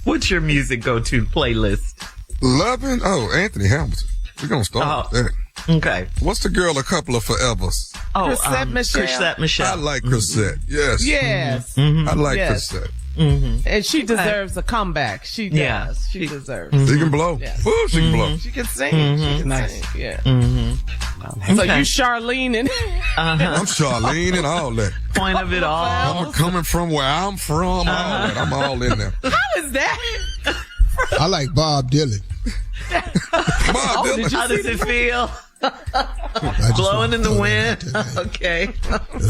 [SPEAKER 1] what's your music go-to playlist?
[SPEAKER 6] Loving? Oh, Anthony Hamilton. We're going to start with that.
[SPEAKER 1] Okay.
[SPEAKER 6] What's the girl, A Couple of Forevers?
[SPEAKER 1] Oh,
[SPEAKER 9] Chrisette Michelle.
[SPEAKER 1] Chrisette Michelle.
[SPEAKER 6] I like Chrisette. Yes.
[SPEAKER 9] Yes.
[SPEAKER 6] I like
[SPEAKER 9] Yes.
[SPEAKER 6] Chrisette.
[SPEAKER 9] And she deserves a comeback. She does.
[SPEAKER 1] Yeah.
[SPEAKER 9] She deserves.
[SPEAKER 6] She can blow.
[SPEAKER 9] Yes.
[SPEAKER 6] Ooh, she can blow.
[SPEAKER 9] She can sing. She can sing. Yeah. So you Charlene and
[SPEAKER 6] I'm Charlene and all that.
[SPEAKER 1] Point of it all.
[SPEAKER 6] I'm coming from where I'm from, all that. I'm all in there.
[SPEAKER 9] how is that?
[SPEAKER 3] I like Bob Dylan.
[SPEAKER 6] Bob Dylan.
[SPEAKER 1] How does it feel?
[SPEAKER 3] I just
[SPEAKER 1] Blowing
[SPEAKER 3] wanna
[SPEAKER 1] in the
[SPEAKER 3] throw
[SPEAKER 1] wind.
[SPEAKER 3] that out there.
[SPEAKER 1] Okay.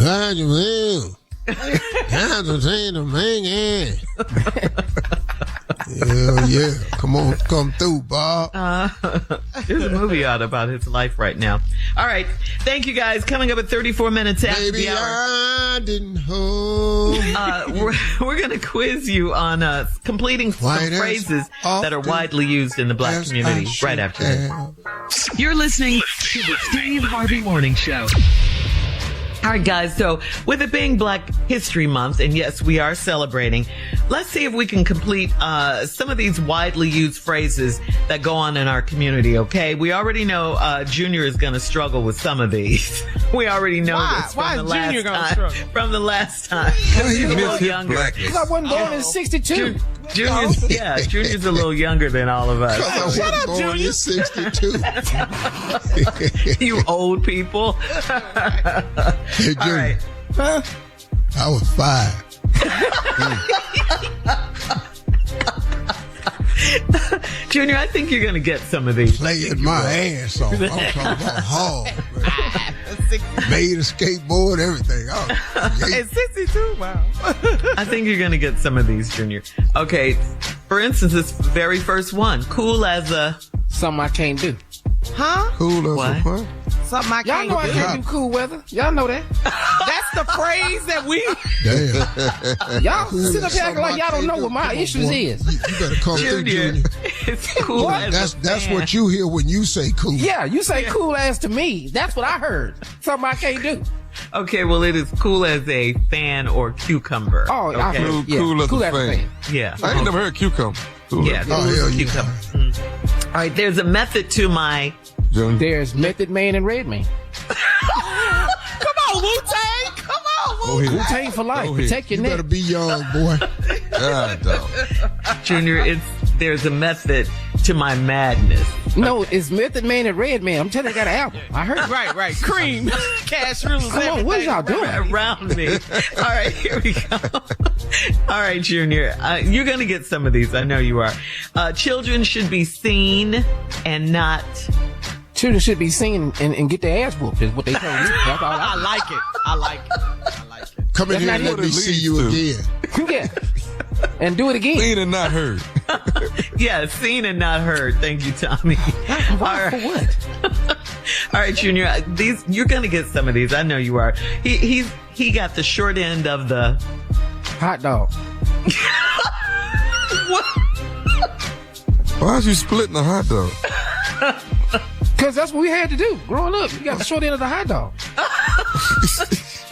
[SPEAKER 3] How you feel? Time to say the man. Yeah. Come through, Bob.
[SPEAKER 1] There's a movie out about his life right now. All right. Thank you, guys. Coming up at 34 minutes after
[SPEAKER 3] Baby,
[SPEAKER 1] the hour.
[SPEAKER 3] I didn't hold.
[SPEAKER 1] We're going to quiz you on completing some
[SPEAKER 3] Quite as
[SPEAKER 1] phrases that are
[SPEAKER 3] often
[SPEAKER 1] widely used in the black
[SPEAKER 3] as
[SPEAKER 1] community
[SPEAKER 3] I
[SPEAKER 1] right after this.
[SPEAKER 3] have.
[SPEAKER 1] You're listening to the Steve Harvey Morning Show. All right, guys. So with it being Black History Month, and yes, we are celebrating, let's see if we can complete some of these widely used phrases that go on in our community, okay? We already know Junior is going to struggle with some of these. We already know
[SPEAKER 9] Why?
[SPEAKER 1] this
[SPEAKER 9] Why
[SPEAKER 1] from
[SPEAKER 9] is
[SPEAKER 1] the
[SPEAKER 9] Junior
[SPEAKER 1] last
[SPEAKER 9] gonna
[SPEAKER 1] time.
[SPEAKER 9] struggle?
[SPEAKER 1] From the last time.
[SPEAKER 6] He
[SPEAKER 1] He's a little
[SPEAKER 6] missed his
[SPEAKER 1] younger.
[SPEAKER 6] blackness.
[SPEAKER 4] I wasn't born in 62.
[SPEAKER 1] Junior's a little younger than all of us.
[SPEAKER 3] I was
[SPEAKER 9] up,
[SPEAKER 3] born
[SPEAKER 9] Junior.
[SPEAKER 3] in 62.
[SPEAKER 1] You old people.
[SPEAKER 3] Hey,
[SPEAKER 1] All
[SPEAKER 3] Junior,
[SPEAKER 1] right.
[SPEAKER 3] I was 5.
[SPEAKER 1] Junior, I think you're going to get some of these.
[SPEAKER 3] Playing my ass off. I'm talking about hard. Made a skateboard, everything.
[SPEAKER 9] It's 62. Wow.
[SPEAKER 1] I think you're going to get some of these, Junior. Okay. For instance, this very first one. Cool as a...
[SPEAKER 4] Something I can't do.
[SPEAKER 9] Huh?
[SPEAKER 3] Cool as
[SPEAKER 1] What?
[SPEAKER 3] a what?
[SPEAKER 9] Something I
[SPEAKER 4] Y'all
[SPEAKER 9] can't
[SPEAKER 4] know I
[SPEAKER 9] do.
[SPEAKER 4] can't do cool weather. Y'all know that.
[SPEAKER 9] That's the phrase that we.
[SPEAKER 3] Damn.
[SPEAKER 4] Y'all
[SPEAKER 3] Cool
[SPEAKER 4] sit up
[SPEAKER 3] as
[SPEAKER 4] here acting like
[SPEAKER 3] something
[SPEAKER 4] y'all
[SPEAKER 3] I
[SPEAKER 4] don't know
[SPEAKER 3] can't
[SPEAKER 4] what my
[SPEAKER 3] do.
[SPEAKER 4] issues
[SPEAKER 3] Boy,
[SPEAKER 4] is.
[SPEAKER 3] You better come through,
[SPEAKER 1] Junior.
[SPEAKER 3] Junior.
[SPEAKER 1] It's cool as
[SPEAKER 3] That's what you hear when you say cool.
[SPEAKER 4] Yeah, you say cool ass to me. That's what I heard. Something I can't do.
[SPEAKER 1] Okay, well, it is cool as a fan or cucumber.
[SPEAKER 4] Oh, I
[SPEAKER 1] okay.
[SPEAKER 4] heard. Yeah,
[SPEAKER 6] Cool as a fan.
[SPEAKER 1] Yeah.
[SPEAKER 6] I ain't never heard cucumber. Cool
[SPEAKER 1] Yeah,
[SPEAKER 6] as
[SPEAKER 1] cool
[SPEAKER 3] Oh,
[SPEAKER 1] as
[SPEAKER 3] hell
[SPEAKER 1] a
[SPEAKER 3] yeah.
[SPEAKER 1] cucumber. All right, there's a method to my...
[SPEAKER 6] Junior.
[SPEAKER 4] There's Method Man and Redman.
[SPEAKER 9] Come on, Wu-Tang. Come on,
[SPEAKER 6] Go ahead.
[SPEAKER 4] Wu-Tang for life.
[SPEAKER 6] Go ahead.
[SPEAKER 4] Protect your
[SPEAKER 3] You
[SPEAKER 4] neck.
[SPEAKER 3] better be young, boy.
[SPEAKER 6] God, dog.
[SPEAKER 1] Junior, there's a method to my madness.
[SPEAKER 4] No, it's Method Man and Redman. I'm telling you, I got an album. I heard.
[SPEAKER 9] Right. Cream. Cash rules.
[SPEAKER 4] Come on, what y'all doing?
[SPEAKER 1] Around me. All right, here we go. All right, Junior, you're going to get some of these. I know you are. Children should be seen and not...
[SPEAKER 4] Children should be seen and get their ass whooped, is what they told me. That's all
[SPEAKER 9] I like it. I like it.
[SPEAKER 3] Come in
[SPEAKER 4] That's
[SPEAKER 3] here
[SPEAKER 4] not
[SPEAKER 3] and let
[SPEAKER 6] what
[SPEAKER 3] me
[SPEAKER 6] it
[SPEAKER 3] see
[SPEAKER 6] leads
[SPEAKER 3] you
[SPEAKER 6] to.
[SPEAKER 3] again.
[SPEAKER 4] Yeah. And do it again.
[SPEAKER 6] Seen and not heard.
[SPEAKER 1] Yeah, seen and not heard. Thank you, Tommy.
[SPEAKER 4] Why? For what?
[SPEAKER 1] All right, Junior, you're going to get some of these. I know you are. He got the short end of the...
[SPEAKER 4] Hot dog.
[SPEAKER 6] Why is you splitting a hot dog?
[SPEAKER 4] Because that's what we had to do growing up. You got the short end of the hot dog.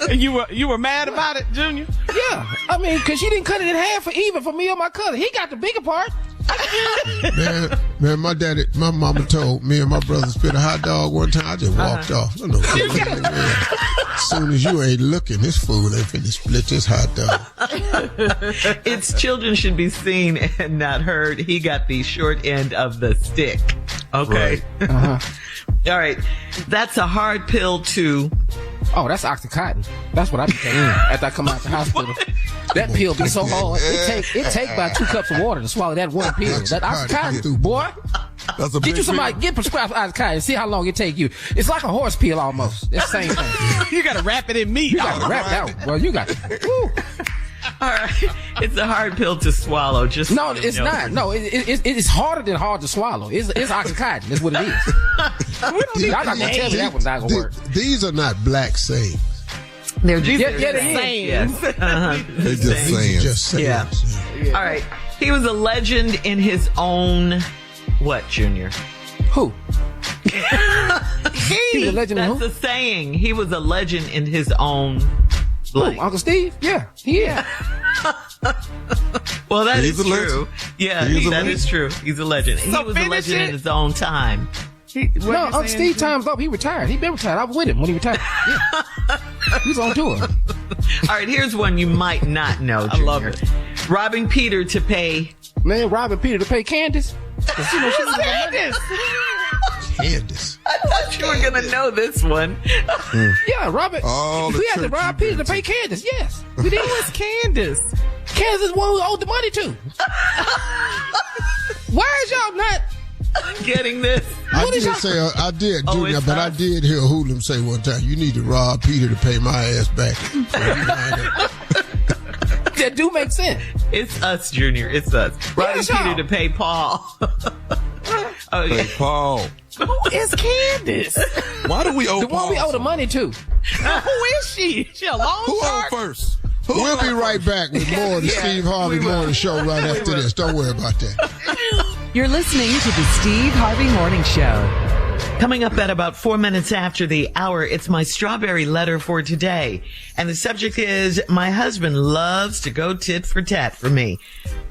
[SPEAKER 9] And you were mad about it, Junior?
[SPEAKER 4] Yeah. I mean, because she didn't cut it in half for even for me or my cousin. He got the bigger part.
[SPEAKER 3] Man, my mama told me and my brother split a hot dog one time. I just walked off. I know. As soon as you ain't looking, this fool ain't finna split this hot dog.
[SPEAKER 1] It's children should be seen and not heard. He got the short end of the stick. Okay.
[SPEAKER 6] Right.
[SPEAKER 1] All right. That's a hard pill to...
[SPEAKER 4] Oh, that's Oxycontin. That's what I be taking after I come out the hospital. That pill be so hard. It take about 2 cups of water to swallow that one pill. That Oxycontin, boy.
[SPEAKER 6] That's a
[SPEAKER 4] Get
[SPEAKER 6] big
[SPEAKER 4] you somebody,
[SPEAKER 6] pill.
[SPEAKER 4] get prescribed Oxycontin and see how long it take you. It's like a horse pill almost. It's the same thing.
[SPEAKER 9] You gotta wrap it in meat.
[SPEAKER 4] You got to wrap that one. Well, you got to. Woo.
[SPEAKER 1] All right. It's a hard pill to swallow. Just
[SPEAKER 4] No,
[SPEAKER 1] so you
[SPEAKER 4] it's
[SPEAKER 1] know.
[SPEAKER 4] not. No, it's harder than hard to swallow. It's Oxycontin. That's what it is. Y'all not going to tell me that one's not going to work.
[SPEAKER 3] These are not black sayings.
[SPEAKER 1] They're just
[SPEAKER 4] Yeah, they
[SPEAKER 1] saying.
[SPEAKER 4] is.
[SPEAKER 1] Yes.
[SPEAKER 6] They just
[SPEAKER 3] These
[SPEAKER 6] saying.
[SPEAKER 3] are just sayings.
[SPEAKER 1] Yeah. All right. He was a legend in his own... What, Junior?
[SPEAKER 4] Who? He was a legend in
[SPEAKER 1] That's
[SPEAKER 4] who?
[SPEAKER 1] a saying. He was a legend in his own... Like,
[SPEAKER 4] Uncle Steve? Yeah, he is.
[SPEAKER 1] well, that
[SPEAKER 6] He's
[SPEAKER 1] is
[SPEAKER 6] a legend.
[SPEAKER 1] true. Yeah,
[SPEAKER 6] He's a
[SPEAKER 1] that
[SPEAKER 6] legend.
[SPEAKER 1] is true. He's a legend.
[SPEAKER 9] So
[SPEAKER 1] He was a
[SPEAKER 9] finish
[SPEAKER 1] legend
[SPEAKER 9] it.
[SPEAKER 1] in his own time.
[SPEAKER 4] No, Uncle Steve time's up. He retired. He been retired. I was with him when he retired. Yeah. He was on tour.
[SPEAKER 1] All right, here's one you might not know, Junior.
[SPEAKER 9] I love it.
[SPEAKER 1] Robbing Peter to pay.
[SPEAKER 4] Man, robbing Peter to pay Candace. You know, she was
[SPEAKER 9] Candace.
[SPEAKER 3] Candace.
[SPEAKER 1] I thought you were going to know this one.
[SPEAKER 4] Yeah, Robert.
[SPEAKER 6] All the
[SPEAKER 4] We had to
[SPEAKER 6] church
[SPEAKER 4] rob
[SPEAKER 6] you've
[SPEAKER 4] Peter
[SPEAKER 6] been
[SPEAKER 4] to pay Candace. Yes, we did.
[SPEAKER 9] Who is Candace?
[SPEAKER 4] Candace is one who owed the money to. Why is y'all not?
[SPEAKER 1] Getting this.
[SPEAKER 3] I did,
[SPEAKER 1] Oh,
[SPEAKER 3] Junior,
[SPEAKER 1] it's
[SPEAKER 3] but I
[SPEAKER 1] us.
[SPEAKER 3] did hear Hoolum say one time, you need to rob Peter to pay my ass back.
[SPEAKER 4] That do make sense.
[SPEAKER 1] It's us, Junior. It's us. Robbing
[SPEAKER 4] Yes, y'all.
[SPEAKER 1] Peter to pay Paul. Oh, yeah.
[SPEAKER 6] Hey, Paul.
[SPEAKER 9] Who is Candace?
[SPEAKER 6] Why do we owe
[SPEAKER 4] The one
[SPEAKER 6] Paul?
[SPEAKER 4] we owe the money to.
[SPEAKER 9] Who is she? She a long
[SPEAKER 6] Who owed
[SPEAKER 9] shark?
[SPEAKER 6] first?
[SPEAKER 3] We'll be right back with more of the Steve Harvey Morning Show right after this. Don't worry about that.
[SPEAKER 5] You're listening to the Steve Harvey Morning Show.
[SPEAKER 1] Coming up at about 4 minutes after the hour, it's my strawberry letter for today. And the subject is, my husband loves to go tit for tat for me.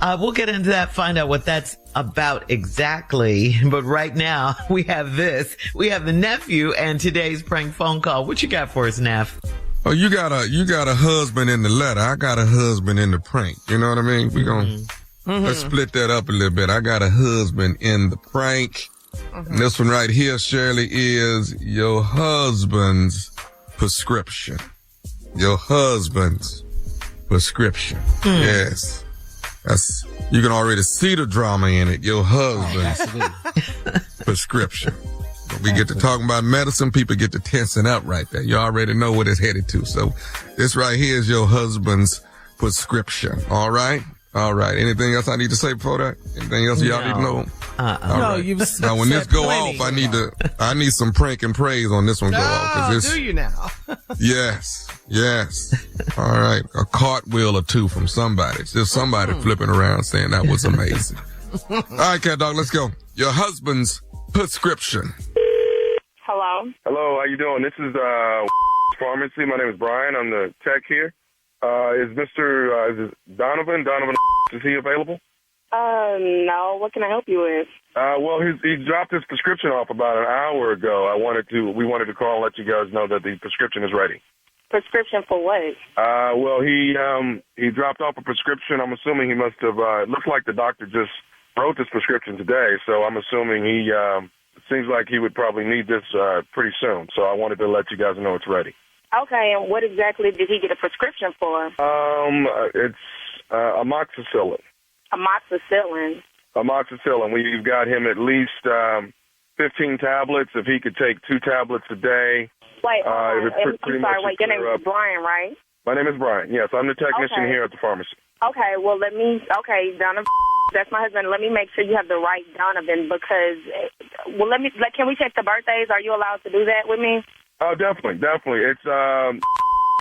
[SPEAKER 1] We'll get into that, find out what that's about exactly. But right now, we have this. We have the nephew and today's prank phone call. What you got for us, Neff?
[SPEAKER 6] Oh, you got a husband in the letter. I got a husband in the prank. You know what I mean? We gonna let's split that up a little bit. I got a husband in the prank. And this one right here, Shirley, is your husband's prescription. Your husband's prescription. Yes. You can already see the drama in it. Your husband's prescription. When we get to talking about medicine, people get to tensing up right there. You already know what it's headed to. So this right here is your husband's prescription. All right? All right. Anything else I need to say before that? Anything else y'all need to know? All
[SPEAKER 9] No,
[SPEAKER 6] right.
[SPEAKER 9] you've
[SPEAKER 6] Now when this
[SPEAKER 9] said
[SPEAKER 6] go
[SPEAKER 9] plenty.
[SPEAKER 6] off, I need some prank and praise on this one go off. 'cause
[SPEAKER 9] Oh,
[SPEAKER 6] this,
[SPEAKER 9] do you now?
[SPEAKER 6] yes. All right. A cartwheel or two from somebody. Just somebody flipping around saying that was amazing. All right, cat dog, let's go. Your husband's prescription.
[SPEAKER 7] Hello, how you doing? This is Pharmacy. My name is Brian. I'm the tech here. Is Mr. Donovan? Is he available?
[SPEAKER 8] No. What can I help you with?
[SPEAKER 7] Well, he dropped his prescription off about an hour ago. We wanted to call and let you guys know that the prescription is ready.
[SPEAKER 8] Prescription for what?
[SPEAKER 7] Well, he dropped off a prescription. I'm assuming he must have. It looks like the doctor just wrote this prescription today, so I'm assuming he. It seems like he would probably need this pretty soon. So I wanted to let you guys know it's ready.
[SPEAKER 8] Okay, and what exactly did he get a prescription for?
[SPEAKER 7] It's amoxicillin.
[SPEAKER 8] Amoxicillin.
[SPEAKER 7] Amoxicillin. We've got him at least 15 tablets. If he could take 2 tablets a day.
[SPEAKER 8] Wait,
[SPEAKER 7] I'm
[SPEAKER 8] wait, your name is Brian, right?
[SPEAKER 7] My name is Brian. Yes, I'm the technician
[SPEAKER 8] Okay.
[SPEAKER 7] here at the pharmacy.
[SPEAKER 8] Okay, well, Donovan, that's my husband. Let me make sure you have the right Donovan because, can we check the birthdays? Are you allowed to do that with me?
[SPEAKER 7] Oh, definitely. It's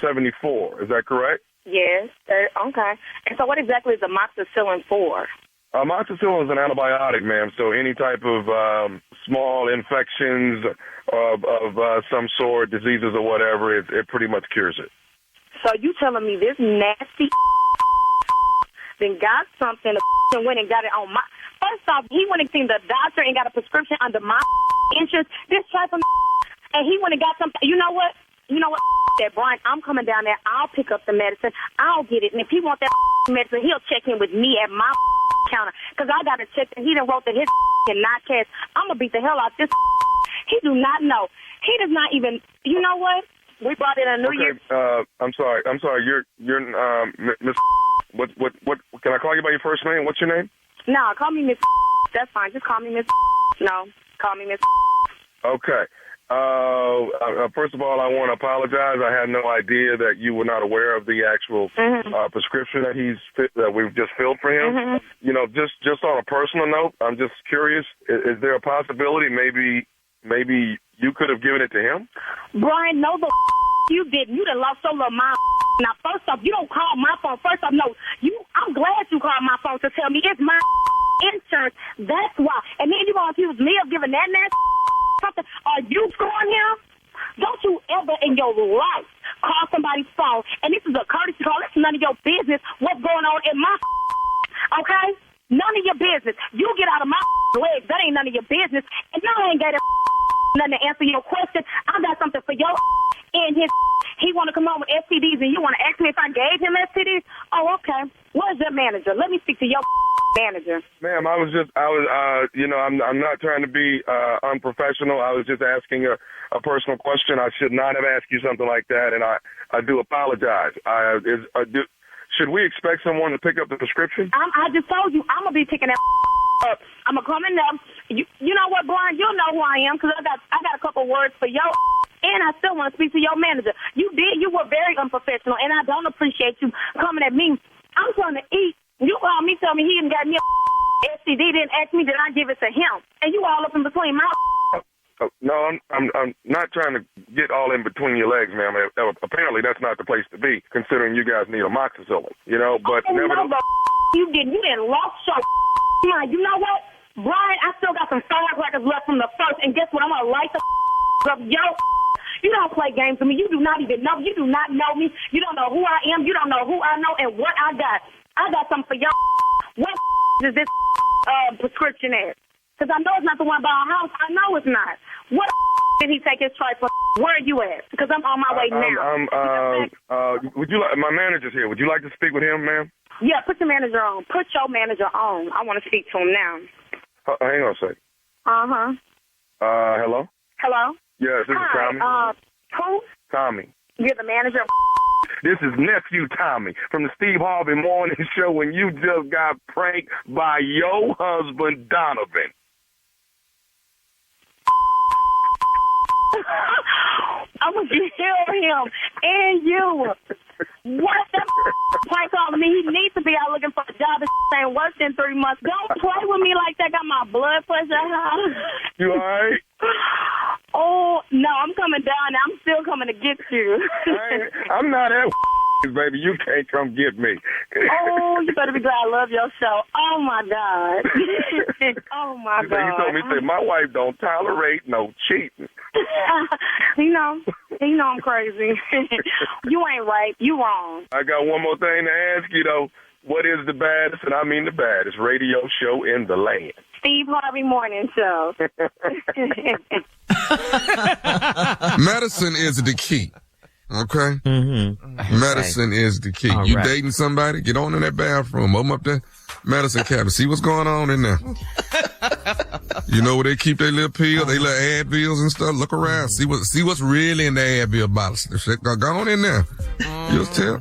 [SPEAKER 7] 74. Is that correct?
[SPEAKER 8] Yes. Okay. And so what exactly is amoxicillin for?
[SPEAKER 7] Amoxicillin is an antibiotic, ma'am. So any type of small infections of some sort, diseases or whatever, it pretty much cures it.
[SPEAKER 8] So you telling me this nasty then got something and went and got it on my... First off, he went and seen the doctor and got a prescription under my insurance. This type of and he went and got something. You know what? That Brian, I'm coming down there. I'll pick up the medicine. I'll get it. And if he wants that medicine, he'll check in with me at my counter. Because I got to check that he done wrote that his and not cash. I'm going to beat the hell out this. He do not know. He does not even... You know what? We brought in a New Year...
[SPEAKER 7] I'm sorry. You're Miss... What? Can I call you by your first name? What's your name?
[SPEAKER 8] No, call me Miss... That's fine. Just call me Miss... No, call me Miss...
[SPEAKER 7] Okay. First of all, I want to apologize. I had no idea that you were not aware of the actual prescription that we've just filled for him.
[SPEAKER 8] Mm-hmm.
[SPEAKER 7] You know, just on a personal note, I'm just curious. Is there a possibility maybe you could have given it to him?
[SPEAKER 8] Brian, no, the you didn't. You done lost so little my. Now, first off, you don't call my phone. First off, no, I'm glad you called my phone to tell me it's my insurance. That's why. And then you gonna accuse me of giving that nasty something. Are you screwing him? Don't you ever in your life
[SPEAKER 10] call somebody's phone, and this is a courtesy call. It's none of your business what's going on in my okay? None of your business. You get out of my legs. That ain't none of your business. And I ain't got nothing to answer your question. I got something for your and his. He want to come home with STDs, and you want to ask me if I gave him STDs? Oh, okay. Where's your manager? Let me speak to your manager.
[SPEAKER 7] Ma'am, I'm not trying to be unprofessional. I was just asking a personal question. I should not have asked you something like that, and I do apologize. Should we expect someone to pick up the prescription?
[SPEAKER 10] I just told you I'm gonna be picking that up. I'm gonna come in there. You know what, Brian? You'll know who I am because I got a couple words for your. And I still want to speak to your manager. You were very unprofessional, and I don't appreciate you coming at me. I'm trying to eat. You called me, tell me he didn't got me a STD, didn't ask me, did I give it to him? And you all up in between my.
[SPEAKER 7] No, I'm not trying to get all in between your legs, ma'am. Apparently, that's not the place to be, considering you guys need amoxicillin. But nevertheless.
[SPEAKER 10] You didn't lost your mind. You know what, Brian? I still got some firecrackers left from the first, and guess what? I'm gonna light the up, yo. You don't play games with me. You do not even know. You do not know me. You don't know who I am. You don't know who I know and what I got. I got something for y'all. What is this prescription at? Because I know it's not the one by our house. I know it's not. What did he take his choice for? Where are you at? Because I'm on my way now.
[SPEAKER 7] Would you like? My manager's here. Would you like to speak with him, ma'am?
[SPEAKER 10] Yeah, put your manager on. Put your manager on. I want to speak to him now.
[SPEAKER 7] Hang on a second. Hello?
[SPEAKER 10] Hello?
[SPEAKER 7] Yes, this is Tommy.
[SPEAKER 10] Who?
[SPEAKER 7] Tommy.
[SPEAKER 10] You're the manager of
[SPEAKER 7] This is nephew Tommy from the Steve Harvey Morning Show when you just got pranked by your husband, Donovan.
[SPEAKER 10] I'm going to kill him and you. What the prank calling me? He needs to be out looking for a job. This ain't worked in 3 months. Don't play with me like that. Got my blood pressure high.
[SPEAKER 7] You all right?
[SPEAKER 10] Oh, no, I'm coming down. I'm still coming to get you.
[SPEAKER 7] I'm not at baby. You can't come get me.
[SPEAKER 10] Oh, you better be glad I love your show. Oh, my God. Oh, my God.
[SPEAKER 7] You told me, my wife don't tolerate no cheating.
[SPEAKER 10] You know I'm crazy. You ain't right. You wrong.
[SPEAKER 7] I got one more thing to ask you, though. What is the baddest, and I mean the baddest, radio show in the land?
[SPEAKER 10] Steve Harvey Morning Show.
[SPEAKER 6] Medicine is the key. Okay? Mm-hmm. Medicine is the key. All you right. Dating somebody, get on in that bathroom, open up that medicine cabinet, see what's going on in there. You know where they keep their little pills, they little Advils and stuff. Look around, see what's really in the Advil bottles. Go on in there. You'll tell.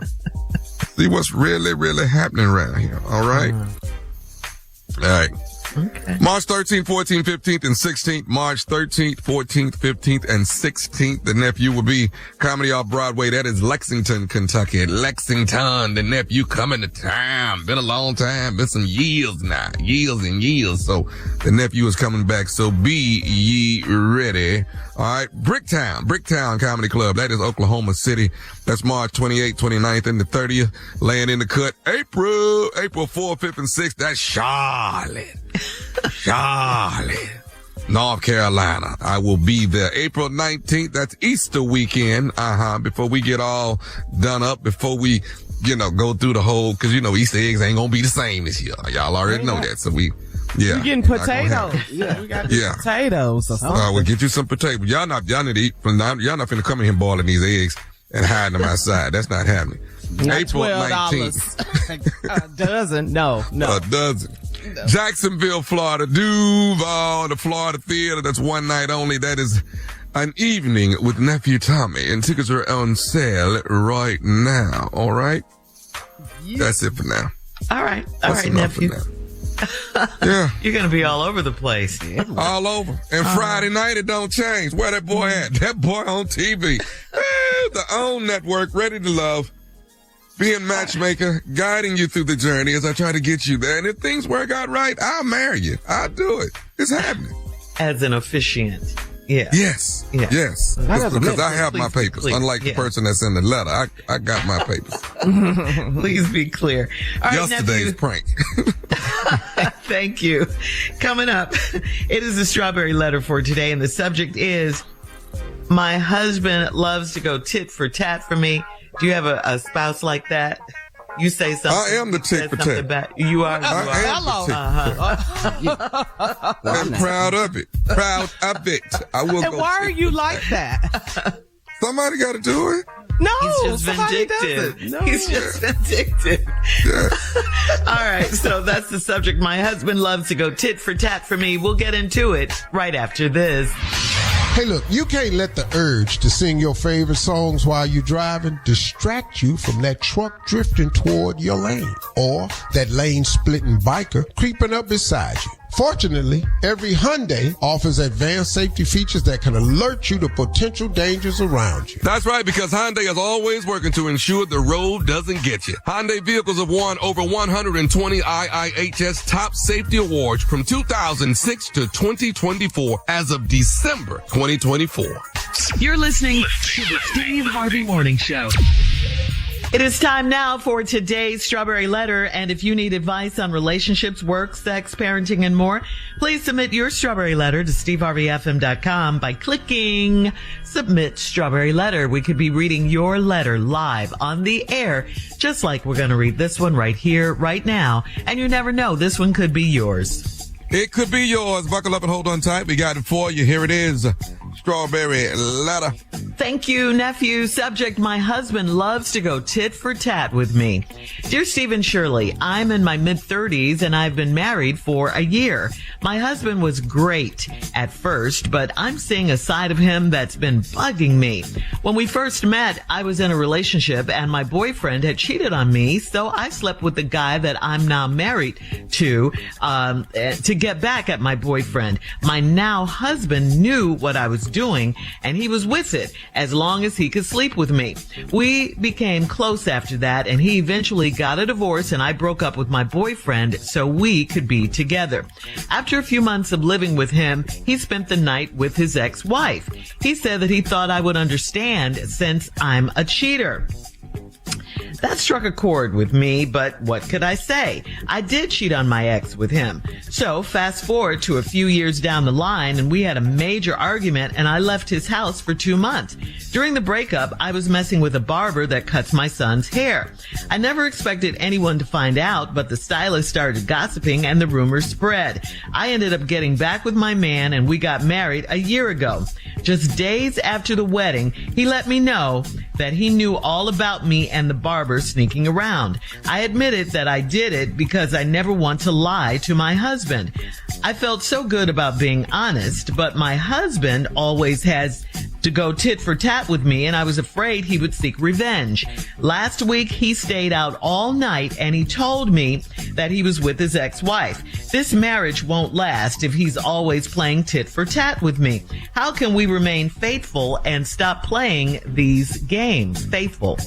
[SPEAKER 6] See what's really, really happening around here. All right? All right. Okay. March 13th, 14th, 15th, and 16th. March 13th, 14th, 15th, and 16th. The nephew will be Comedy Off Broadway. That is Lexington, Kentucky. Lexington, the nephew coming to town. Been a long time. Been some years now. Years and years. So the nephew is coming back. So be ye ready. All right. Bricktown Comedy Club. That is Oklahoma City. That's March 28th, 29th, and the 30th. Laying in the cut. April 4th, 5th, and 6th. That's Charlotte, North Carolina. I will be there. April 19th, that's Easter weekend. Before we get all done up, before we, go through the whole, cause Easter eggs ain't gonna be the same this year. Y'all already know that. So we're
[SPEAKER 9] getting potatoes. Yeah, we got potatoes or something.
[SPEAKER 6] We'll get you some potatoes. Y'all need to eat from now. Y'all not finna come in here boiling these eggs and hiding them outside. That's not happening.
[SPEAKER 9] Not
[SPEAKER 6] April
[SPEAKER 9] $12
[SPEAKER 6] 19th.
[SPEAKER 9] a dozen. No.
[SPEAKER 6] A dozen. No. Jacksonville, Florida. Duval, the Florida Theater. That's one night only. That is an evening with Nephew Tommy. And tickets are on sale right now. All right?
[SPEAKER 1] Yeah.
[SPEAKER 6] That's it for now.
[SPEAKER 1] All right. All right, nephew.
[SPEAKER 6] Yeah.
[SPEAKER 1] You're going to be all over the place.
[SPEAKER 6] All over. And Friday night, it don't change. Where that boy at? That boy on TV. The OWN Network, ready to love. Being matchmaker, guiding you through the journey as I try to get you there. And if things work out right, I'll marry you. I'll do it. It's happening.
[SPEAKER 1] As an officiant. Yeah.
[SPEAKER 6] Yes.
[SPEAKER 1] Yeah.
[SPEAKER 6] Yes. Because I have my papers. Unlike the person that's in the letter. I got my papers.
[SPEAKER 1] Please be clear. All right,
[SPEAKER 6] yesterday's prank.
[SPEAKER 1] Thank you. Coming up, it is the strawberry letter for today, and the subject is My husband loves to go tit for tat for me. Do you have a spouse like that? You say something.
[SPEAKER 6] I am the tit for tat.
[SPEAKER 1] You are.
[SPEAKER 6] Hello. I'm proud of it. I will.
[SPEAKER 9] And why are you like that?
[SPEAKER 6] Somebody got to do it.
[SPEAKER 9] No,
[SPEAKER 1] he's just vindictive. No. He's just vindictive.
[SPEAKER 6] Yeah.
[SPEAKER 1] All right, so that's the subject. My husband loves to go tit for tat for me. We'll get into it right after this.
[SPEAKER 3] Hey, look, you can't let the urge to sing your favorite songs while you're driving distract you from that truck drifting toward your lane or that lane-splitting biker creeping up beside you. Fortunately, every Hyundai offers advanced safety features that can alert you to potential dangers around you.
[SPEAKER 6] That's right, because Hyundai is always working to ensure the road doesn't get you. Hyundai vehicles have won over 120 IIHS top safety awards from 2006 to 2024 as of December 2024.
[SPEAKER 5] You're listening to the Steve Harvey Morning Show.
[SPEAKER 1] It is time now for today's Strawberry Letter, and if you need advice on relationships, work, sex, parenting, and more, please submit your Strawberry Letter to steveharveyfm.com by clicking Submit Strawberry Letter. We could be reading your letter live on the air, just like we're going to read this one right here, right now, and you never know, this one could be yours.
[SPEAKER 6] It could be yours. Buckle up and hold on tight. We got it for you. Here it is. Strawberry Letter.
[SPEAKER 1] Thank you, nephew. Subject, my husband loves to go tit for tat with me. Dear Steve and Shirley, I'm in my mid-30s and I've been married for a year. My husband was great at first, but I'm seeing a side of him that's been bugging me. When we first met, I was in a relationship and my boyfriend had cheated on me, so I slept with the guy that I'm now married to get back at my boyfriend. My now husband knew what I was doing and he was with it as long as he could sleep with me. We became close after that and he eventually got a divorce and I broke up with my boyfriend so we could be together. After a few months of living with him, he spent the night with his ex-wife. He said that he thought I would understand since I'm a cheater. That struck a chord with me, but what could I say? I did cheat on my ex with him. So fast forward to a few years down the line and we had a major argument and I left his house for 2 months. During the breakup, I was messing with a barber that cuts my son's hair. I never expected anyone to find out, but the stylist started gossiping and the rumors spread. I ended up getting back with my man and we got married a year ago. Just days after the wedding, he let me know that he knew all about me and the barber sneaking around. I admitted that I did it because I never want to lie to my husband. I felt so good about being honest, but my husband always has to go tit for tat with me and I was afraid he would seek revenge. Last week, he stayed out all night and he told me that he was with his ex-wife. This marriage won't last if he's always playing tit for tat with me. How can we remain faithful and stop playing these games? Faithful.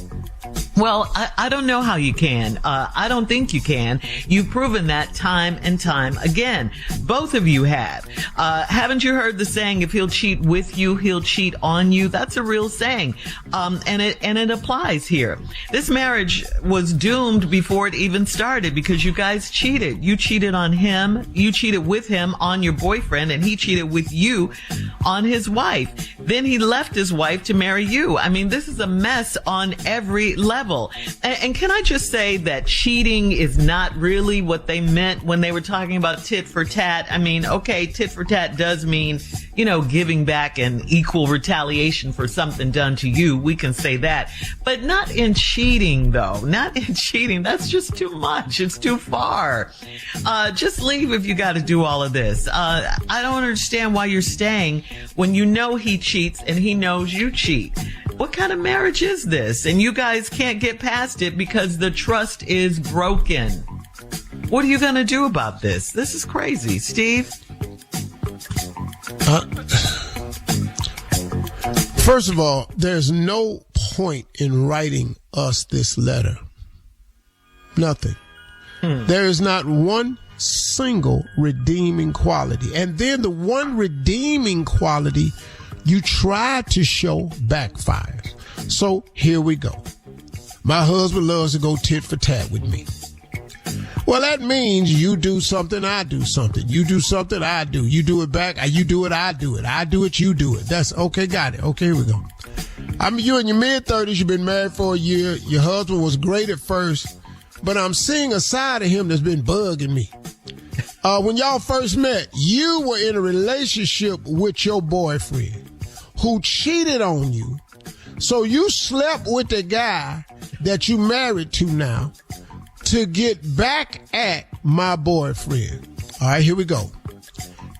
[SPEAKER 1] Well, I don't know how you can. I don't think you can. You've proven that time and time again. Both of you have. Haven't you heard the saying, if he'll cheat with you, he'll cheat on you? That's a real saying. And it applies here. This marriage was doomed before it even started because you guys cheated. You cheated on him. You cheated with him on your boyfriend and he cheated with you on his wife. Then he left his wife to marry you. I mean, this is a mess on every level. And can I just say that cheating is not really what they meant when they were talking about tit for tat? I mean, okay, tit for tat does mean, giving back an equal retaliation for something done to you. We can say that. But not in cheating, though. Not in cheating. That's just too much. It's too far. Just leave if you got to do all of this. I don't understand why you're staying when you know he cheats and he knows you cheat. What kind of marriage is this? And you guys can't get past it because the trust is broken. What are you going to do about this? This is crazy. Steve?
[SPEAKER 3] First of all, there's no point in writing us this letter. Nothing. There is not one single redeeming quality. And then the one redeeming quality you try to show backfires. So here we go. My husband loves to go tit for tat with me. Well, that means you do something, I do something. You do something, I do. You do it back, you do it, I do it. I do it, you do it. That's okay, got it. Okay, here we go. I mean, you're in your mid-30s, you've been married for a year. Your husband was great at first, but I'm seeing a side of him that's been bugging me. When y'all first met, you were in a relationship with your boyfriend who cheated on you. So you slept with the guy that you married to now to get back at my boyfriend. All right, here we go.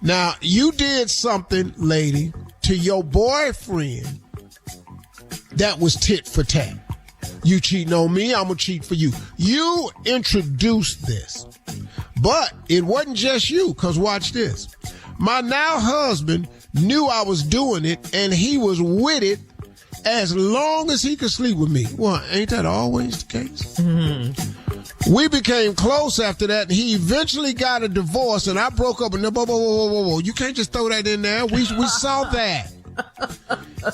[SPEAKER 3] Now, you did something, lady, to your boyfriend that was tit for tat. You cheating on me, I'm going to cheat for you. You introduced this. But it wasn't just you, because watch this. My now husband knew I was doing it, and he was with it as long as he could sleep with me. Well, ain't that always the case? Mm-hmm. We became close after that, and he eventually got a divorce, and I broke up. And whoa. You can't just throw that in there. We saw that.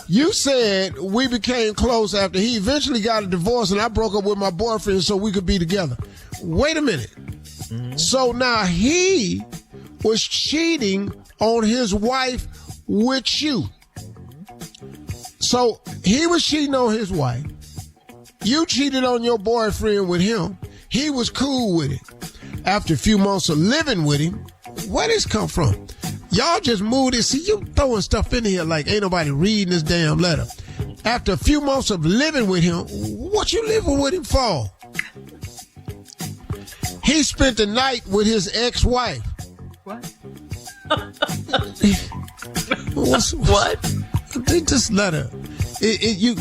[SPEAKER 3] You said we became close after he eventually got a divorce, and I broke up with my boyfriend so we could be together. Wait a minute. Mm-hmm. So now he was cheating on his wife with you. So he was cheating on his wife. You cheated on your boyfriend with him. He was cool with it. After a few months of living with him, where did this come from? Y'all just moved it. See, you throwing stuff in here like ain't nobody reading this damn letter. After a few months of living with him, what you living with him for? He spent the night with his ex-wife.
[SPEAKER 1] What?
[SPEAKER 3] What? This letter. You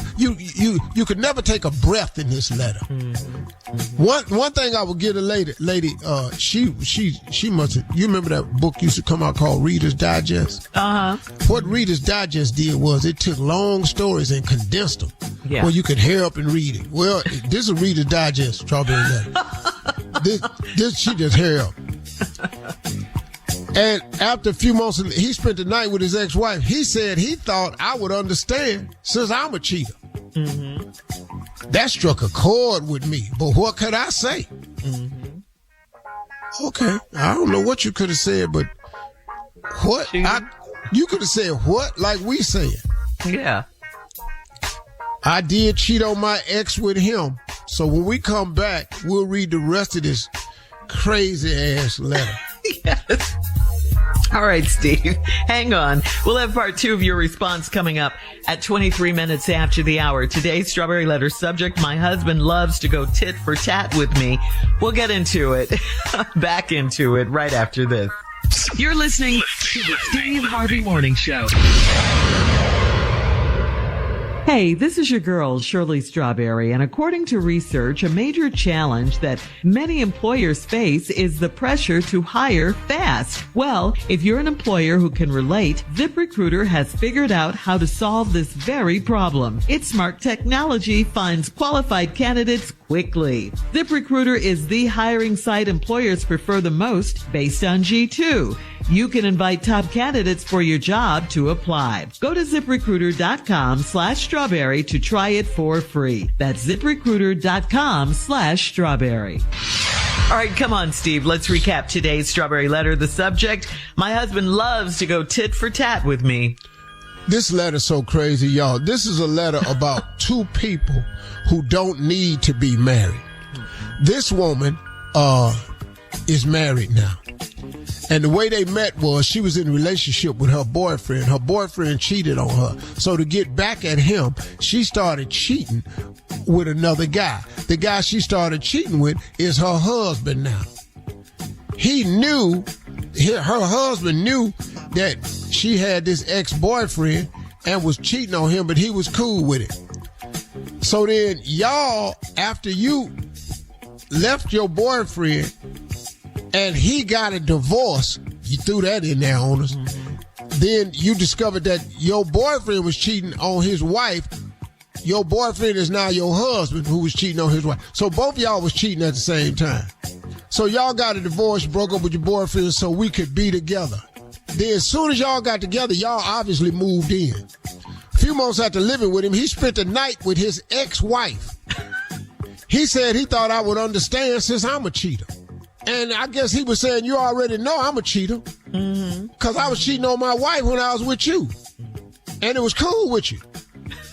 [SPEAKER 3] could never take a breath in this letter. Mm-hmm. One thing I would give the lady, she must have, you remember that book used to come out called Reader's Digest? Uh-huh. What Reader's Digest did was it took long stories and condensed them. Yeah. Well, you could hurry up and read it. Well, this is Reader's Digest, Strawberry Letter. this she just hurry up. And after a few months, he spent the night with his ex-wife. He said he thought I would understand since I'm a cheater. Mm-hmm. That struck a chord with me. But what could I say? Mm-hmm. Okay. I don't know what you could have said, but what? You could have said what? Like we said.
[SPEAKER 1] Yeah.
[SPEAKER 3] I did cheat on my ex with him. So when we come back, we'll read the rest of this crazy-ass letter.
[SPEAKER 1] Yes. All right, Steve, hang on. We'll have part 2 of your response coming up at 23 minutes after the hour. Today's Strawberry Letter subject, my husband loves to go tit for tat with me. We'll get into it, back into it right after this.
[SPEAKER 5] You're listening to the Steve Harvey Morning Show. Hey, this is your girl, Shirley Strawberry, and according to research, a major challenge that many employers face is the pressure to hire fast. Well, if you're an employer who can relate, ZipRecruiter has figured out how to solve this very problem. Its smart technology finds qualified candidates quickly. ZipRecruiter is the hiring site employers prefer the most based on G2. You can invite top candidates for your job to apply. Go to ZipRecruiter.com/strawberry to try it for free. That's ZipRecruiter.com/strawberry.
[SPEAKER 1] All right, come on, Steve. Let's recap today's Strawberry Letter. The subject, my husband loves to go tit for tat with me.
[SPEAKER 3] This letter's so crazy, y'all. This is a letter about two people who don't need to be married. This woman is married now. And the way they met was she was in a relationship with her boyfriend. Her boyfriend cheated on her. So to get back at him, she started cheating with another guy. The guy she started cheating with is her husband now. Her husband knew that she had this ex-boyfriend and was cheating on him, but he was cool with it. So then y'all, after you left your boyfriend and he got a divorce, you threw that in there on us. Mm-hmm. Then you discovered that your boyfriend was cheating on his wife. Your boyfriend is now your husband who was cheating on his wife. So both of y'all was cheating at the same time. So y'all got a divorce, broke up with your boyfriend so we could be together. Then as soon as y'all got together, y'all obviously moved in. A few months after living with him, he spent the night with his ex-wife. He said he thought I would understand since I'm a cheater. And I guess he was saying, you already know I'm a cheater. Because I was cheating on my wife when I was with you. And it was cool with you.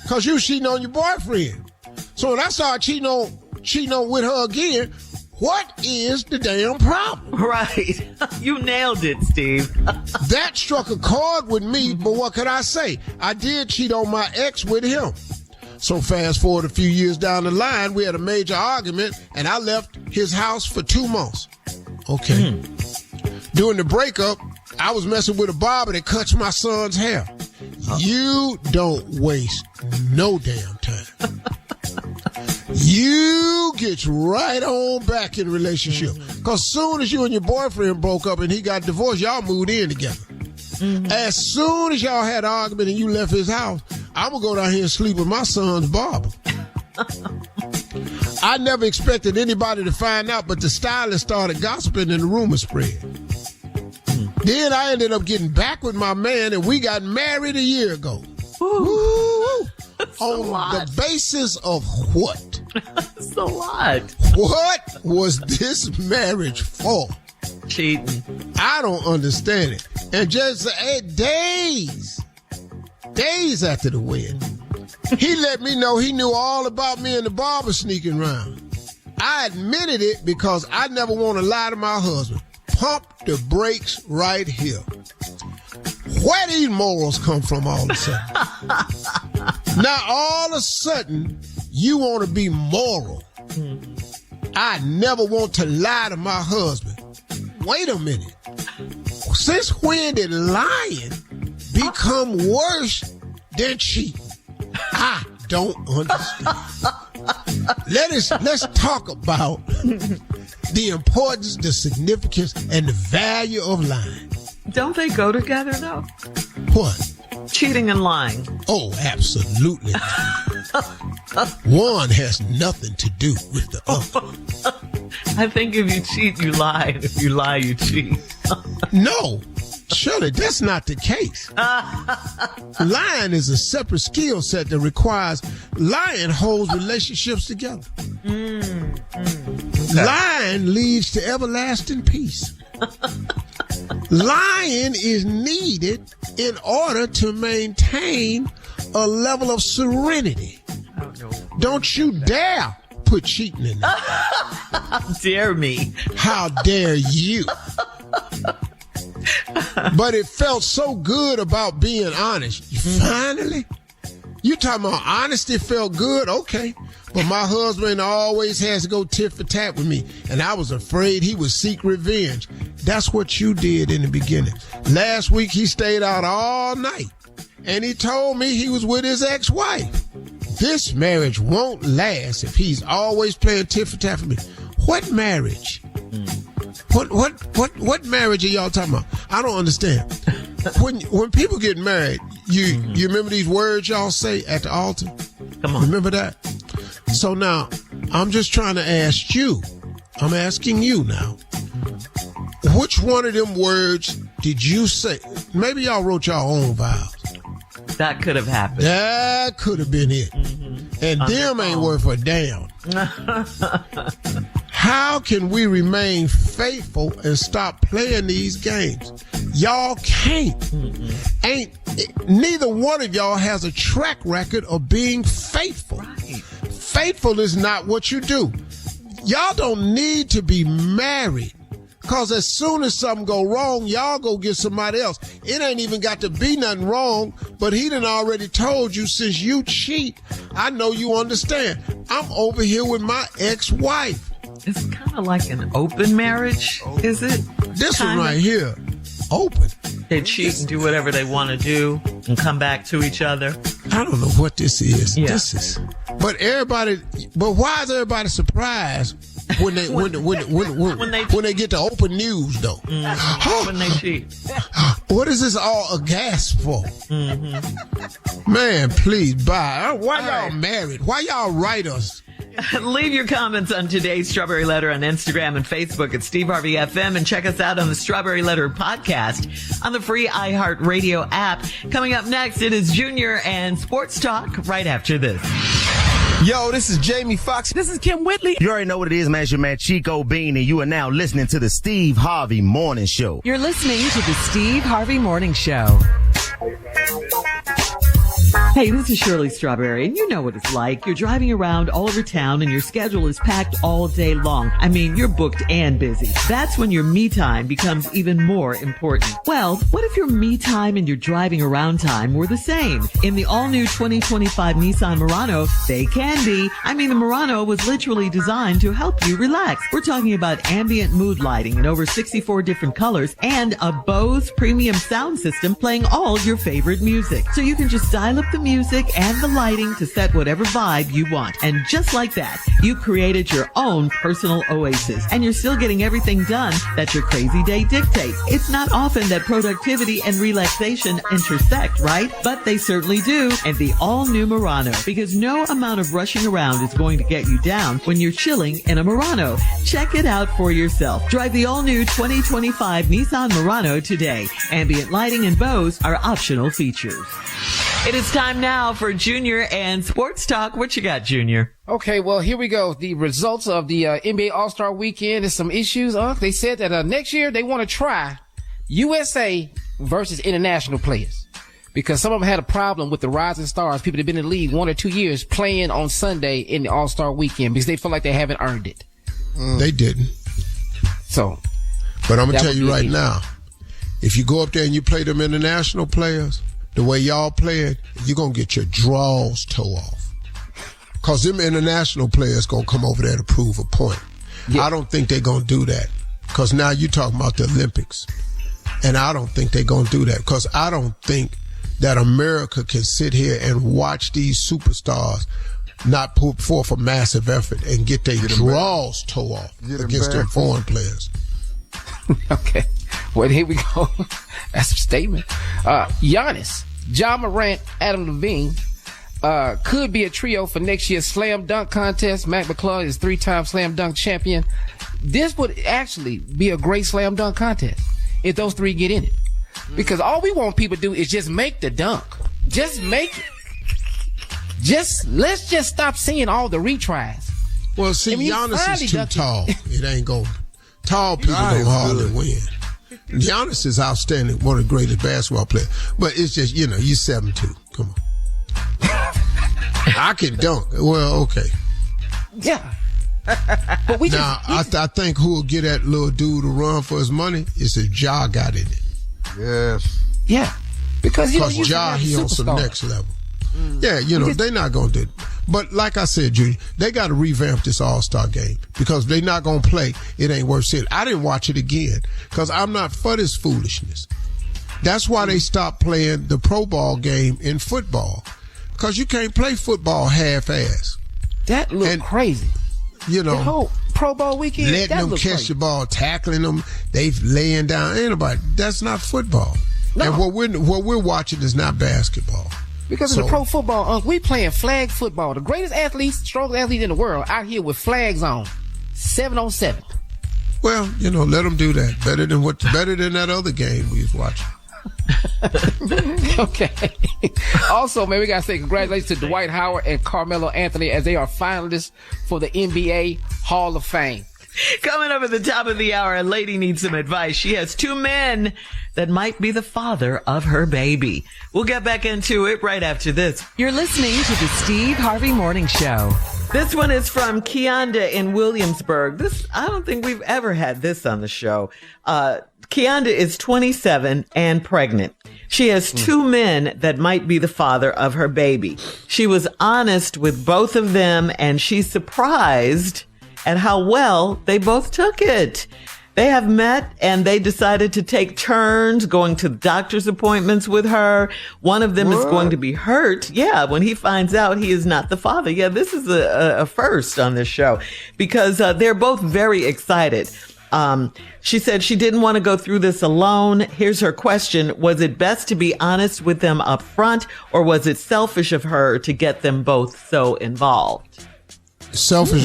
[SPEAKER 3] Because you was cheating on your boyfriend. So when I started cheating on with her again, what is the damn problem?
[SPEAKER 1] Right. You nailed it, Steve.
[SPEAKER 3] That struck a chord with me, but what could I say? I did cheat on my ex with him. So fast forward a few years down the line, we had a major argument, and I left his house for 2 months. Okay. During the breakup, I was messing with a barber that cuts my son's hair. You don't waste no damn time. You get right on back in a relationship. Because soon as you and your boyfriend broke up and he got divorced, y'all moved in together. As soon as y'all had an argument and you left his house, I'm going to go down here and sleep with my son's barber. I never expected anybody to find out, but the stylist started gossiping and the rumor spread. Then I ended up getting back with my man, and we got married a year ago. Woo! On the basis of what?
[SPEAKER 1] That's a lot.
[SPEAKER 3] What was this marriage for?
[SPEAKER 1] Cheating.
[SPEAKER 3] I don't understand it. And just days after the wedding, he let me know he knew all about me and the barber sneaking around. I admitted it because I never want to lie to my husband. Pump the brakes right here. Where these morals come from all of a sudden? Now all of a sudden, you want to be moral. I never want to lie to my husband. Wait a minute. Since when did lying become worse than cheating? I don't understand. Let's talk about the importance, the significance, and the value of lying.
[SPEAKER 1] Don't they go together, though?
[SPEAKER 3] What?
[SPEAKER 1] Cheating and lying.
[SPEAKER 3] Oh, absolutely. One has nothing to do with the other.
[SPEAKER 1] I think if you cheat, you lie. And if you lie, you cheat.
[SPEAKER 3] No. Surely that's not the case. Lying is a separate skill set that requires lying holds relationships together. Lying leads to everlasting peace. Lying is needed in order to maintain a level of serenity. Don't you dare put cheating in there.
[SPEAKER 1] How dare me?
[SPEAKER 3] How dare you? But it felt so good about being honest. Finally? You talking about honesty felt good? Okay. But my husband always has to go tit for tat with me. And I was afraid he would seek revenge. That's what you did in the beginning. Last week he stayed out all night. And he told me he was with his ex-wife. This marriage won't last if he's always playing tit for tat for me. What marriage? What marriage are y'all talking about? I don't understand. When people get married, you remember these words y'all say at the altar?
[SPEAKER 1] Come on.
[SPEAKER 3] Remember that? So now, I'm just trying to ask you. I'm asking you now. Which one of them words did you say? Maybe y'all wrote your own vows.
[SPEAKER 1] That could have happened.
[SPEAKER 3] That could have been it. And them ain't worth a damn. How can we remain faithful and stop playing these games? Y'all can't. Neither one of y'all has a track record of being faithful.
[SPEAKER 1] Right.
[SPEAKER 3] Faithful is not what you do. Y'all don't need to be married. Because as soon as something go wrong, y'all go get somebody else. It ain't even got to be nothing wrong, but he done already told you since you cheat, I know you understand. I'm over here with my ex-wife.
[SPEAKER 1] It's kind of like an open marriage, is it?
[SPEAKER 3] This one right here, open.
[SPEAKER 1] They cheat and do whatever they want to do and come back to each other.
[SPEAKER 3] I don't know what this is.
[SPEAKER 1] Yeah.
[SPEAKER 3] But why is everybody surprised when they get to open news though?
[SPEAKER 1] When they cheat.
[SPEAKER 3] What is this all a gasp for? Man, please bye. Why y'all married? Why y'all write us?
[SPEAKER 1] Leave your comments on today's Strawberry Letter on Instagram and Facebook at Steve Harvey FM, and check us out on the Strawberry Letter podcast on the free iHeartRadio app. Coming up next, it is Junior and Sports Talk right after this.
[SPEAKER 11] Yo, this is Jamie Foxx.
[SPEAKER 9] This is Kim Whitley.
[SPEAKER 11] You already know what it is, man. It's your man Chico Bean, and you are now listening to the Steve Harvey Morning Show.
[SPEAKER 5] You're listening to the Steve Harvey Morning Show. Hey, this is Shirley Strawberry, and you know what it's like. You're driving around all over town, and your schedule is packed all day long. I mean, you're booked and busy. That's when your me time becomes even more important. Well, what if your me time and your driving around time were the same? In the all-new 2025 Nissan Murano, they can be. I mean, the Murano was literally designed to help you relax. We're talking about ambient mood lighting in over 64 different colors and a Bose premium sound system playing all your favorite music. So you can just dial up the music and the lighting to set whatever vibe you want. And just like that, you created your own personal oasis. And you're still getting everything done that your crazy day dictates. It's not often that productivity and relaxation intersect, right? But they certainly do. And the all-new Murano, because no amount of rushing around is going to get you down when you're chilling in a Murano. Check it out for yourself. Drive the all-new 2025 Nissan Murano today. Ambient lighting and Bose are optional features. It is time now for Junior and Sports Talk. What you got, Junior?
[SPEAKER 4] Okay, well, here we go. The results of the NBA All-Star Weekend is some issues. They said that next year they want to try USA versus international players because some of them had a problem with the rising stars, people that have been in the league 1 or 2 years, playing on Sunday in the All-Star Weekend because they feel like they haven't earned it.
[SPEAKER 3] They didn't.
[SPEAKER 4] So,
[SPEAKER 3] but I'm going to tell you right now, if you go up there and you play them international players, the way y'all play it, you're going to get your draws toe off. Because them international players going to come over there to prove a point. Yeah. I don't think they're going to do that. Because now you're talking about the Olympics. And I don't think they're going to do that. Because I don't think that America can sit here and watch these superstars not put forth a massive effort and get their draws toe off against them foreign players.
[SPEAKER 4] Okay. Well, here we go. That's a statement. Giannis, John Morant, Adam Levine could be a trio for next year's slam dunk contest. Mac McClung is 3-time slam dunk champion. This would actually be a great slam dunk contest if those three get in it. Because all we want people to do is just make the dunk. Just make it. Let's just stop seeing all the retries.
[SPEAKER 3] Well, see, Giannis is too tall. It ain't going. Tall people don't hardly win. Giannis is outstanding, one of the greatest basketball players. But it's just, you're 7'2". Come on. I can dunk. Well, okay.
[SPEAKER 4] Yeah. But
[SPEAKER 3] I think who will get that little dude to run for his money is if Ja got in it.
[SPEAKER 11] Yes.
[SPEAKER 4] Yeah. Because
[SPEAKER 3] Ja, he on some next level. Yeah, they're not going to do it. But like I said, Junior, they got to revamp this All-Star game because if they're not going to play, it ain't worth seeing. I didn't watch it again because I'm not for this foolishness. That's why they stopped playing the Pro Bowl game in football because you can't play football half-ass.
[SPEAKER 4] That looked crazy. The whole Pro Bowl weekend,
[SPEAKER 3] letting them catch the ball, tackling them, they laying down anybody. That's not football. No. And what we're watching is not basketball.
[SPEAKER 4] Because in the pro football, we playing flag football. The greatest athletes, strongest athletes in the world out here with flags on. 7-on-7.
[SPEAKER 3] Well, let them do that. Better than that other game we was watching.
[SPEAKER 4] Okay. Also, man, we got to say congratulations to Dwight Howard and Carmelo Anthony as they are finalists for the NBA Hall of Fame.
[SPEAKER 1] Coming up at the top of the hour, a lady needs some advice. She has 2 men that might be the father of her baby. We'll get back into it right after this.
[SPEAKER 5] You're listening to the Steve Harvey Morning Show.
[SPEAKER 1] This one is from Kianda in Williamsburg. I don't think we've ever had this on the show. Kianda is 27 and pregnant. She has 2 men that might be the father of her baby. She was honest with both of them, and she's surprised at how well they both took it. They have met and they decided to take turns going to doctor's appointments with her. One of them is going to be hurt. Yeah, when he finds out he is not the father. Yeah, this is a first on this show because they're both very excited. She said she didn't want to go through this alone. Here's her question. Was it best to be honest with them up front, or was it selfish of her to get them both so involved?
[SPEAKER 3] Selfish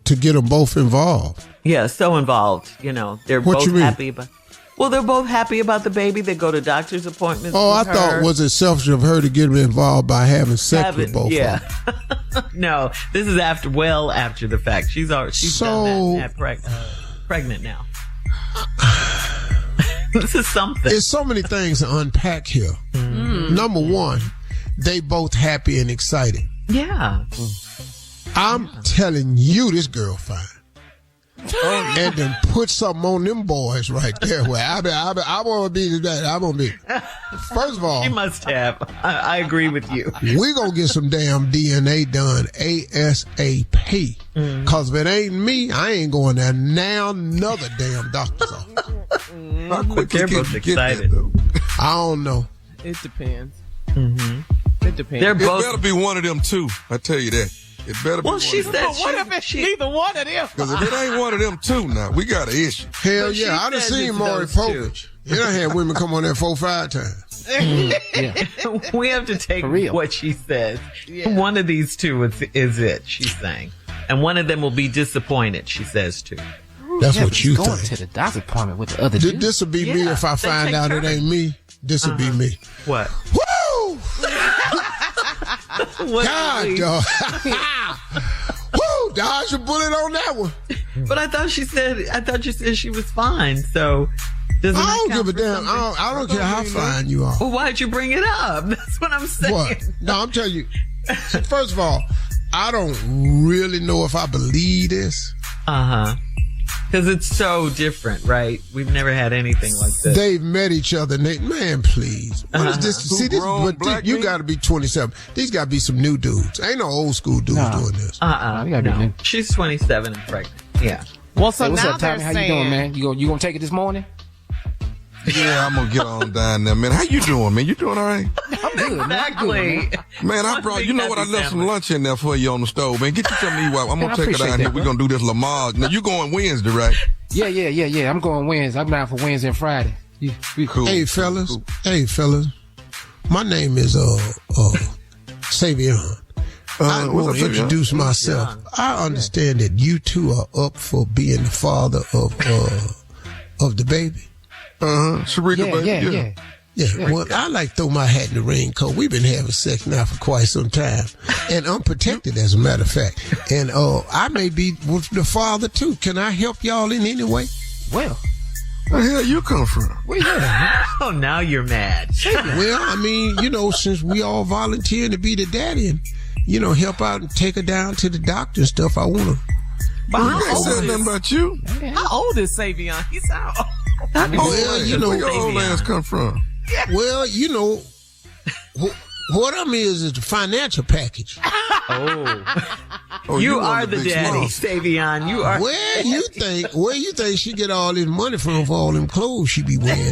[SPEAKER 3] to get them both involved.
[SPEAKER 1] Yeah, so involved. They're both happy. But
[SPEAKER 5] Well, they're both happy about the baby. They go to doctor's appointments.
[SPEAKER 3] Oh, I
[SPEAKER 5] with
[SPEAKER 3] thought,
[SPEAKER 5] her.
[SPEAKER 3] was it selfish of her to get involved by having sex with both of them?
[SPEAKER 5] No, this is after the fact. She's done that pregnant now. This is something.
[SPEAKER 3] There's so many things to unpack here. Number one, they both happy and excited.
[SPEAKER 5] Yeah.
[SPEAKER 3] I'm telling you, this girl fine. And then put something on them boys right there. Where I want to be that. I want to be. First of all,
[SPEAKER 5] she must have. I agree with you.
[SPEAKER 3] We gonna get some damn DNA done ASAP. Cause if it ain't me, I ain't going there now. Another damn doctor's office.
[SPEAKER 5] They're both excited.
[SPEAKER 3] I don't know.
[SPEAKER 9] It depends.
[SPEAKER 5] It depends.
[SPEAKER 6] It better be one of them two. I tell you that. It better be.
[SPEAKER 5] Well, she said.
[SPEAKER 9] But what if it's neither one of them?
[SPEAKER 6] Because if it ain't one of them two, now we got an issue.
[SPEAKER 3] Hell yeah, I done seen Maury Povich. You done had women come on there 4-5 times.
[SPEAKER 5] We have to take what she says. Yeah. One of these two is it, she's saying. And one of them will be disappointed, she says too.
[SPEAKER 3] That's what you
[SPEAKER 4] going
[SPEAKER 3] think.
[SPEAKER 4] to the doctor's appointment with the other dude.
[SPEAKER 3] This will be me if I find out it ain't me. This will be me.
[SPEAKER 5] What?
[SPEAKER 3] Woo! God, dog. Woo! Dodge a bullet on that one.
[SPEAKER 5] But I thought you said she was fine. So doesn't
[SPEAKER 3] I don't give a damn. I don't care how fine you are.
[SPEAKER 5] Well, why'd you bring it up? That's what I'm saying.
[SPEAKER 3] What? No, I'm telling you. First of all, I don't really know if I believe this.
[SPEAKER 5] Because it's so different, right? We've never had anything like this.
[SPEAKER 3] They've met each other. Man, please. What is this? See, this, but you got to be 27. These got to be some new dudes. Ain't no old school dudes doing this.
[SPEAKER 5] No. She's 27 and pregnant. Yeah.
[SPEAKER 9] Well, so
[SPEAKER 4] hey, what's
[SPEAKER 9] now
[SPEAKER 4] up, Tommy? How you doing, man? You gonna take it this morning?
[SPEAKER 6] Yeah, I'm gonna get on down there, man. How you doing, man? You doing all right?
[SPEAKER 4] I'm good.
[SPEAKER 5] Exactly.
[SPEAKER 6] Man, I brought, you know what? I left some lunch in there for you on the stove, man. Get you something to eat. I'm gonna take it down here. We're gonna do this Lamar. Now, you going Wednesday, right?
[SPEAKER 4] Yeah. I'm going Wednesday. I'm down for Wednesday and Friday. We cool.
[SPEAKER 3] Hey, fellas. Cool. Hey, fellas. My name is Savion. I want to introduce myself. I understand that you two are up for being the father of the baby.
[SPEAKER 6] Sharika, baby.
[SPEAKER 3] Yeah, well, I like to throw my hat in the ring, cause we've been having sex now for quite some time, and unprotected, as a matter of fact. And I may be the father too. Can I help y'all in any way?
[SPEAKER 4] Well,
[SPEAKER 6] where the hell you come from?
[SPEAKER 3] Where you at?
[SPEAKER 5] Oh, now you're mad.
[SPEAKER 3] Well, I mean, since we all volunteered to be the daddy and help out and take her down to the doctor and stuff, I wanna.
[SPEAKER 6] But I ain't said nothing about you.
[SPEAKER 9] How old is Savion? He's out.
[SPEAKER 3] Well,
[SPEAKER 6] where your old ass come from?
[SPEAKER 3] Well, what I mean is the financial package.
[SPEAKER 5] You are the daddy, Savion. You are.
[SPEAKER 3] Where you think she get all this money from for all them clothes she be wearing?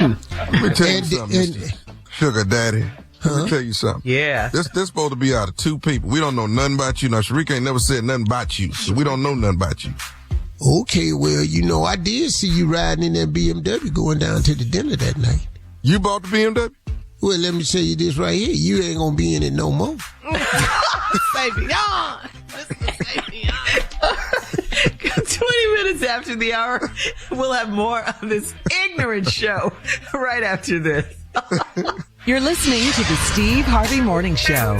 [SPEAKER 6] Let me tell you something, Sugar Daddy. Let me tell you something.
[SPEAKER 5] Yeah.
[SPEAKER 6] This supposed to be out of two people. We don't know nothing about you. Now, Sharika ain't never said nothing about you, so we don't know nothing about you.
[SPEAKER 3] Okay, well, I did see you riding in that BMW going down to the dinner that night.
[SPEAKER 6] You bought the BMW?
[SPEAKER 3] Well, let me tell you this right here. You ain't gonna be in it no more.
[SPEAKER 9] Savion.
[SPEAKER 5] 20 minutes after the hour, we'll have more of this ignorant show right after this.
[SPEAKER 1] You're listening to the Steve Harvey Morning Show.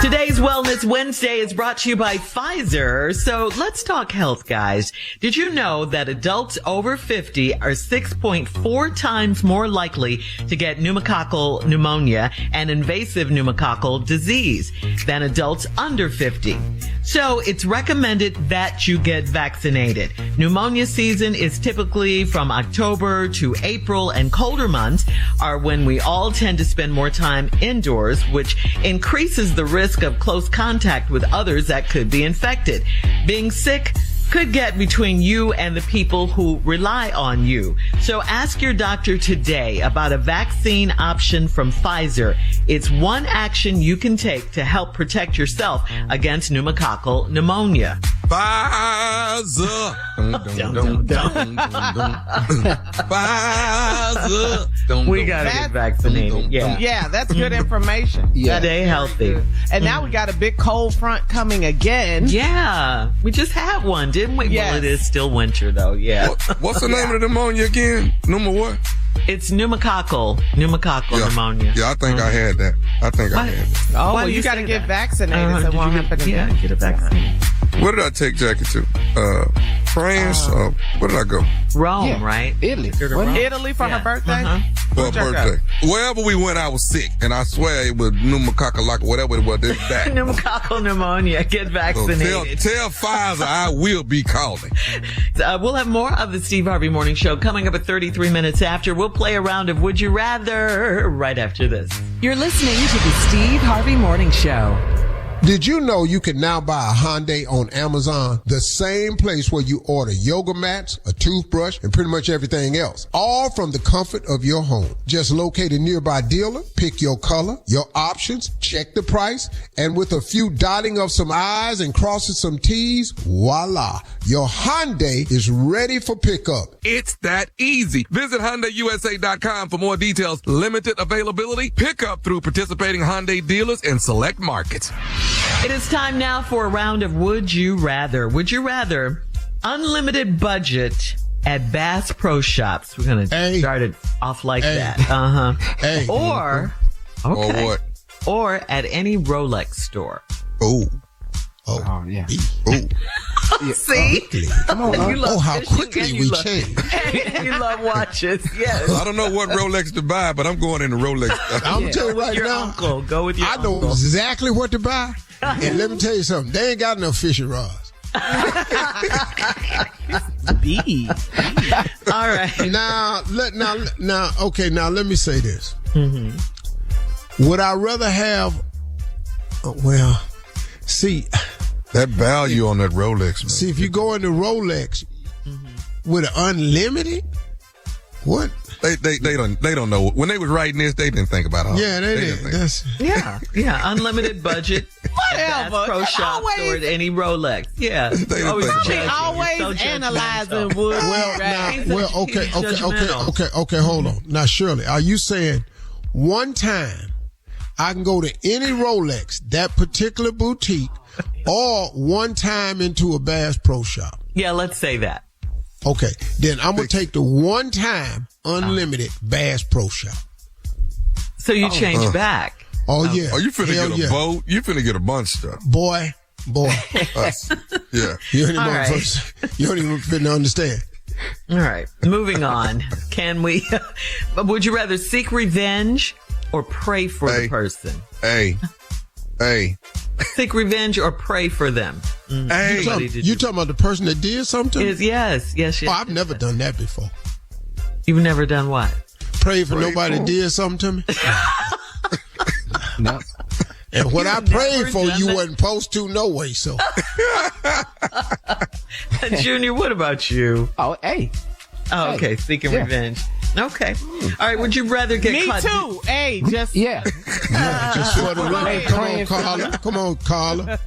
[SPEAKER 1] Today's Wellness Wednesday is brought to you by Pfizer. So let's talk health, guys. Did you know that adults over 50 are 6.4 times more likely to get pneumococcal pneumonia and invasive pneumococcal disease than adults under 50? So it's recommended that you get vaccinated. Pneumonia season is typically from October to April, and colder months are when we all tend to spend more time indoors, which increases the risk of close contact with others that could be infected. Being sick could get between you and the people who rely on you. So ask your doctor today about a vaccine option from Pfizer. It's one action you can take to help protect yourself against pneumococcal pneumonia.
[SPEAKER 6] Pfizer. Pfizer.
[SPEAKER 1] We gotta get vaccinated.
[SPEAKER 9] Yeah, that's good information.
[SPEAKER 1] Yeah. Stay healthy.
[SPEAKER 9] And now we got a big cold front coming again.
[SPEAKER 1] Yeah. We just had one, didn't we?
[SPEAKER 9] Yes.
[SPEAKER 1] Well, it is still winter though. Yeah.
[SPEAKER 6] What's the name of the pneumonia again? Number what?
[SPEAKER 1] It's pneumococcal pneumonia.
[SPEAKER 6] Yeah, I think I had that. I had that.
[SPEAKER 9] Oh,
[SPEAKER 1] Why
[SPEAKER 9] well,
[SPEAKER 1] do
[SPEAKER 9] you got to get vaccinated. So
[SPEAKER 1] Did
[SPEAKER 9] it won't
[SPEAKER 1] you
[SPEAKER 9] happen
[SPEAKER 1] get,
[SPEAKER 9] again.
[SPEAKER 1] get a vaccine.
[SPEAKER 6] Where did I take Jackie to? France? Where did I go?
[SPEAKER 1] Rome, right?
[SPEAKER 4] Italy.
[SPEAKER 9] Italy for her birthday?
[SPEAKER 6] For her birthday. Wherever we went, I was sick. And I swear it was pneumococcal, whatever it was, it's back.
[SPEAKER 1] Pneumococcal pneumonia. Get vaccinated.
[SPEAKER 6] So tell Pfizer I will be calling.
[SPEAKER 1] We'll have more of the Steve Harvey Morning Show coming up at 33 minutes after. We'll play a round of Would You Rather right after this.
[SPEAKER 5] You're listening to the Steve Harvey Morning Show.
[SPEAKER 3] Did you know you can now buy a Hyundai on Amazon? The same place where you order yoga mats, a toothbrush, and pretty much everything else. All from the comfort of your home. Just locate a nearby dealer, pick your color, your options, check the price, and with a few dotting of some I's and crossing some T's, voila. Your Hyundai is ready for pickup.
[SPEAKER 6] It's that easy. Visit HyundaiUSA.com for more details. Limited availability. Pickup through participating Hyundai dealers in select markets.
[SPEAKER 1] It is time now for a round of Would You Rather. Would you rather unlimited budget at Bass Pro Shops? We're going to start it off like that. Or
[SPEAKER 6] what?
[SPEAKER 1] Or at any Rolex store.
[SPEAKER 3] Oh,
[SPEAKER 4] yeah.
[SPEAKER 1] See?
[SPEAKER 3] Come on. How quickly we change.
[SPEAKER 1] You love watches, yes.
[SPEAKER 6] I don't know what Rolex to buy, but I'm going into Rolex.
[SPEAKER 3] I'm going to tell you right
[SPEAKER 1] your
[SPEAKER 3] now.
[SPEAKER 1] Uncle. Go with your uncle.
[SPEAKER 3] I know exactly what to buy. And let me tell you something. They ain't got enough fishing rods.
[SPEAKER 1] All right.
[SPEAKER 3] Now, let me say this. Mm-hmm. Would I rather have,
[SPEAKER 6] that value on that Rolex, man.
[SPEAKER 3] See, if you go into Rolex with an unlimited, what?
[SPEAKER 6] They don't know. When they was writing this, they didn't think about it.
[SPEAKER 3] Yeah, they didn't.
[SPEAKER 1] Yeah, unlimited budget. At Bass Pro Shops or at any Rolex. Yeah.
[SPEAKER 9] Always analyzing wood.
[SPEAKER 3] Okay, hold on. Now, Shirley, are you saying one time I can go to any Rolex, that particular boutique, or one time into a Bass Pro Shop?
[SPEAKER 1] Yeah, let's say that.
[SPEAKER 3] Okay, then I'm going to take the one time unlimited Bass Pro Shop.
[SPEAKER 1] So you change back.
[SPEAKER 3] Oh, yeah.
[SPEAKER 6] Oh, you finna get a boat? You finna get a bunch of stuff.
[SPEAKER 3] Boy.
[SPEAKER 6] Yeah.
[SPEAKER 3] You don't even finna understand.
[SPEAKER 1] All right. Moving on. Can we, would you rather seek revenge or pray for the person?
[SPEAKER 6] Hey.
[SPEAKER 1] Seek revenge or pray for them?
[SPEAKER 3] Hey. You talking about the person that did something?
[SPEAKER 1] Yes.
[SPEAKER 3] Oh, I've never done that before.
[SPEAKER 1] You've never done what?
[SPEAKER 3] Pray for nobody did something to me?
[SPEAKER 4] No.
[SPEAKER 3] And what I prayed for, you wasn't supposed to no way, so.
[SPEAKER 1] Junior, what about you?
[SPEAKER 4] Oh, hey.
[SPEAKER 1] Oh, okay. Seeking revenge. Okay. All right. Would you rather get caught?
[SPEAKER 9] Me too. Hey, just.
[SPEAKER 4] Yeah.
[SPEAKER 3] Just for the record. Come on, Carla.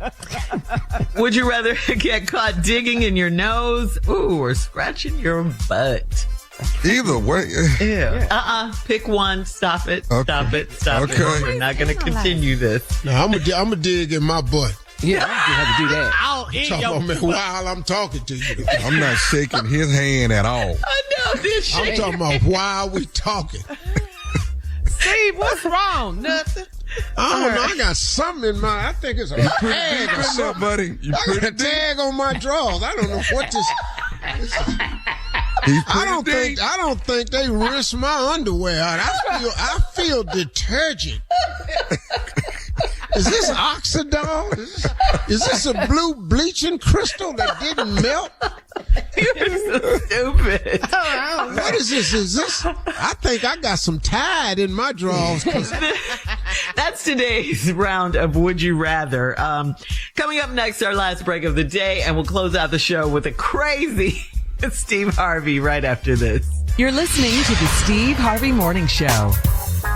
[SPEAKER 1] Would you rather get caught digging in your nose, or scratching your butt?
[SPEAKER 6] Either way.
[SPEAKER 1] Yeah. Pick one. Stop it.
[SPEAKER 6] Okay.
[SPEAKER 1] Stop it. We're not going to continue this.
[SPEAKER 3] Now, I'm gonna dig in my butt.
[SPEAKER 4] Yeah, I don't have to do that.
[SPEAKER 9] I'll eat
[SPEAKER 3] Talking about me while I'm talking to you.
[SPEAKER 6] I'm not shaking his hand at all.
[SPEAKER 1] I know this
[SPEAKER 3] I'm
[SPEAKER 1] shit.
[SPEAKER 3] talking about while we talking.
[SPEAKER 9] Steve, what's wrong? Nothing.
[SPEAKER 3] I don't know. I got something in my. I think it's a tag or something,
[SPEAKER 6] buddy.
[SPEAKER 3] I got a tag on my drawers. I don't know what this. I don't think they rinse my underwear out. I feel detergent. Is this Oxidol? Is this a blue bleaching crystal that didn't melt?
[SPEAKER 1] You're so stupid.
[SPEAKER 3] What is this? Is this? I think I got some Tide in my drawers.
[SPEAKER 1] That's today's round of Would You Rather. Coming up next, our last break of the day, and we'll close out the show with a crazy Steve Harvey right after this.
[SPEAKER 5] You're listening to the Steve Harvey Morning Show.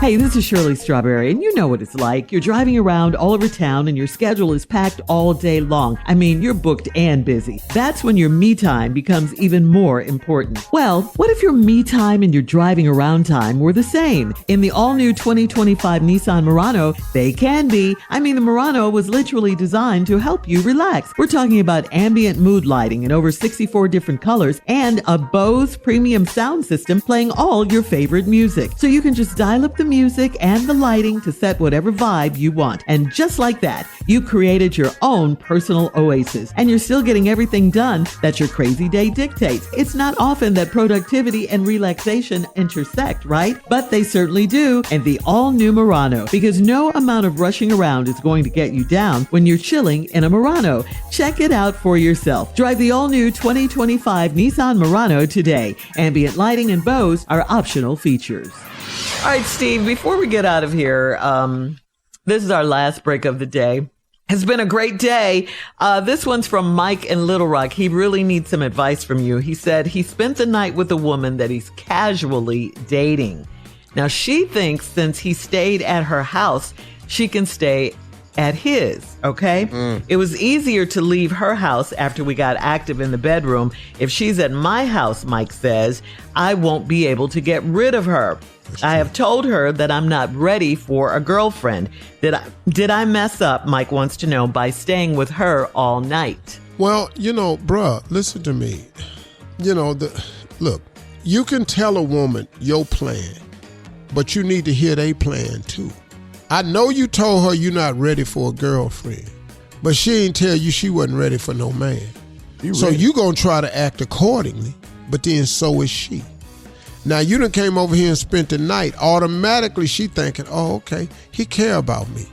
[SPEAKER 5] Hey, this is Shirley Strawberry, and you know what it's like. You're driving around all over town and your schedule is packed all day long. I mean, you're booked and busy. That's when your me time becomes even more important. Well, what if your me time and your driving around time were the same? In the all-new 2025 Nissan Murano, they can be. I mean, the Murano was literally designed to help you relax. We're talking about ambient mood lighting in over 64 different colors and a Bose premium sound system playing all your favorite music. So you can just dial up the music and the lighting to set whatever vibe you want. And just like that, you created your own personal oasis. And you're still getting everything done that your crazy day dictates. It's not often that productivity and relaxation intersect, right? But they certainly do in the all-new Murano, because no amount of rushing around is going to get you down when you're chilling in a Murano. Check it out for yourself. Drive the all-new 2025 Nissan Murano today. Ambient lighting and Bose are optional features.
[SPEAKER 1] All right, Steve, before we get out of here, this is our last break of the day. It's been a great day. This one's from Mike in Little Rock. He really needs some advice from you. He said he spent the night with a woman that he's casually dating. Now, she thinks since he stayed at her house, she can stay at his, okay? It was easier to leave her house after we got active in the bedroom. If she's at my house, Mike says, I won't be able to get rid of her. I have told her that I'm not ready for a girlfriend. Did I mess up, Mike wants to know, by staying with her all night?
[SPEAKER 3] Well, bruh, listen to me. Look, you can tell a woman your plan, but you need to hear their plan too. I know you told her you're not ready for a girlfriend, but she ain't tell you she wasn't ready for no man. So you gonna try to act accordingly, but then so is she. Now, you done came over here and spent the night. Automatically, she thinking, oh, okay, he care about me.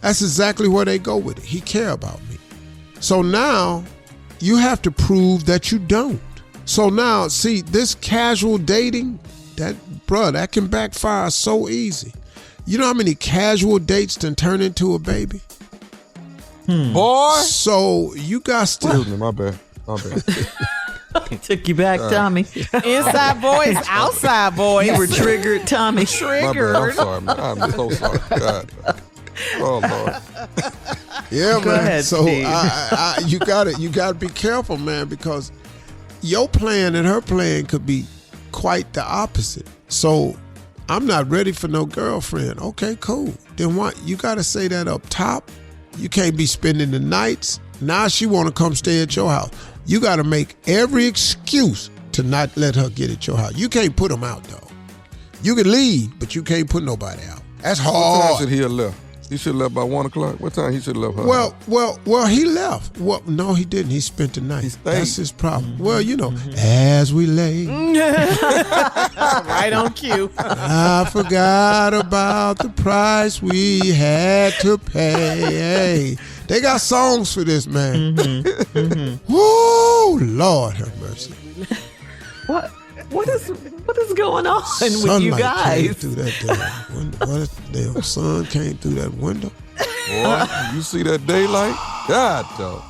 [SPEAKER 3] That's exactly where they go with it. He care about me. So now, you have to prove that you don't. So now, see, this casual dating, that can backfire so easy. You know how many casual dates can turn into a baby?
[SPEAKER 6] Boy!
[SPEAKER 3] So, you got to...
[SPEAKER 6] Excuse me, my bad.
[SPEAKER 1] He took you back, Tommy.
[SPEAKER 9] Inside voice, outside voice.
[SPEAKER 1] You were triggered, Tommy.
[SPEAKER 9] Triggered.
[SPEAKER 6] I'm sorry, man. I'm so sorry. God. Oh, Lord.
[SPEAKER 3] Yeah,
[SPEAKER 1] Go
[SPEAKER 3] man.
[SPEAKER 1] ahead,
[SPEAKER 3] So
[SPEAKER 1] Steve.
[SPEAKER 3] you gotta be careful, man, because your plan and her plan could be quite the opposite. So I'm not ready for no girlfriend. Okay, cool. Then what? You gotta say that up top. You can't be spending the nights. Now she wanna come stay at your house. You got to make every excuse to not let her get at your house. You can't put them out, though. You can leave, but you can't put nobody out. That's hard.
[SPEAKER 6] What time should he have left? He should have left by 1 o'clock. What time he should have left her?
[SPEAKER 3] Well, he left. Well, no, he didn't. He spent the night.
[SPEAKER 6] He stayed.
[SPEAKER 3] That's his problem. Well, as we lay.
[SPEAKER 9] Right on cue.
[SPEAKER 3] I forgot about the price we had to pay. They got songs for this, man. Woo, Lord have mercy.
[SPEAKER 1] What is going on with you guys?
[SPEAKER 3] Came through that damn window. What if the sun came through that window?
[SPEAKER 6] Boy, you see that daylight? God, dog.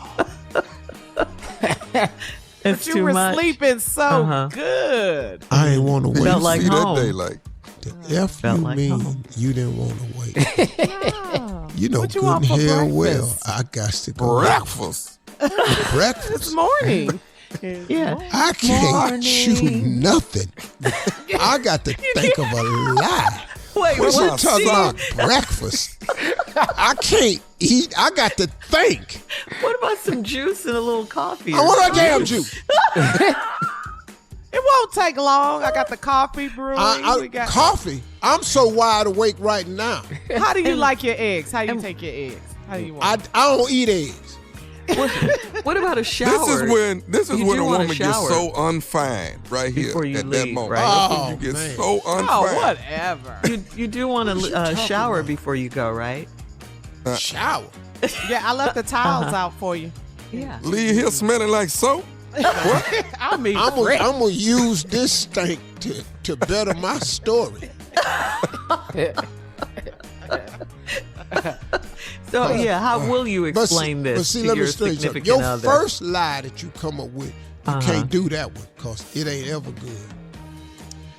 [SPEAKER 1] It's
[SPEAKER 9] You
[SPEAKER 1] too
[SPEAKER 9] were
[SPEAKER 1] much.
[SPEAKER 9] sleeping so good.
[SPEAKER 3] I ain't want to wait.
[SPEAKER 1] Felt like
[SPEAKER 6] see
[SPEAKER 1] home.
[SPEAKER 6] that daylight.
[SPEAKER 3] The F
[SPEAKER 1] Felt
[SPEAKER 3] you
[SPEAKER 1] like
[SPEAKER 3] mean
[SPEAKER 1] home.
[SPEAKER 3] you didn't want to wait. You know
[SPEAKER 9] What you
[SPEAKER 3] good
[SPEAKER 9] want
[SPEAKER 3] and
[SPEAKER 9] for
[SPEAKER 3] hell well
[SPEAKER 9] breakfast?
[SPEAKER 3] I got to go.
[SPEAKER 6] Breakfast.
[SPEAKER 3] Breakfast.
[SPEAKER 9] This morning.
[SPEAKER 1] Yeah.
[SPEAKER 3] I can't chew nothing. I got to think of a lie.
[SPEAKER 1] Wait,
[SPEAKER 3] When you
[SPEAKER 1] what?
[SPEAKER 3] talking about breakfast, I can't eat. I got to think.
[SPEAKER 1] What about some juice and a little coffee?
[SPEAKER 3] I want a damn juice.
[SPEAKER 9] It won't take long. I got the coffee brewing. We got
[SPEAKER 3] Coffee. I'm so wide awake right now.
[SPEAKER 9] How do you like your eggs? How do you take your eggs? How do you want?
[SPEAKER 3] I don't eat eggs.
[SPEAKER 1] What about a shower?
[SPEAKER 6] This is
[SPEAKER 1] You
[SPEAKER 6] when
[SPEAKER 1] do
[SPEAKER 6] a
[SPEAKER 1] want a
[SPEAKER 6] woman gets
[SPEAKER 1] shower.
[SPEAKER 6] so unfine right here
[SPEAKER 1] Before you
[SPEAKER 6] at that
[SPEAKER 1] leave,
[SPEAKER 6] moment.
[SPEAKER 1] right?
[SPEAKER 6] That's
[SPEAKER 3] Oh,
[SPEAKER 6] when you get
[SPEAKER 3] man.
[SPEAKER 6] so unfine.
[SPEAKER 9] Oh, whatever.
[SPEAKER 1] You do want a shower before you go, right?
[SPEAKER 3] Shower.
[SPEAKER 9] Yeah, I left the towels out for you.
[SPEAKER 1] Yeah.
[SPEAKER 6] Leave here smelling like soap.
[SPEAKER 9] I mean,
[SPEAKER 3] I'm gonna use this stink to better my story.
[SPEAKER 1] So yeah, how will you explain
[SPEAKER 3] But
[SPEAKER 1] this
[SPEAKER 3] see,
[SPEAKER 1] to
[SPEAKER 3] let me
[SPEAKER 1] your
[SPEAKER 3] straighten something.
[SPEAKER 1] significant
[SPEAKER 3] Your
[SPEAKER 1] other?
[SPEAKER 3] first lie that you come up with, you can't do that one because it ain't ever good.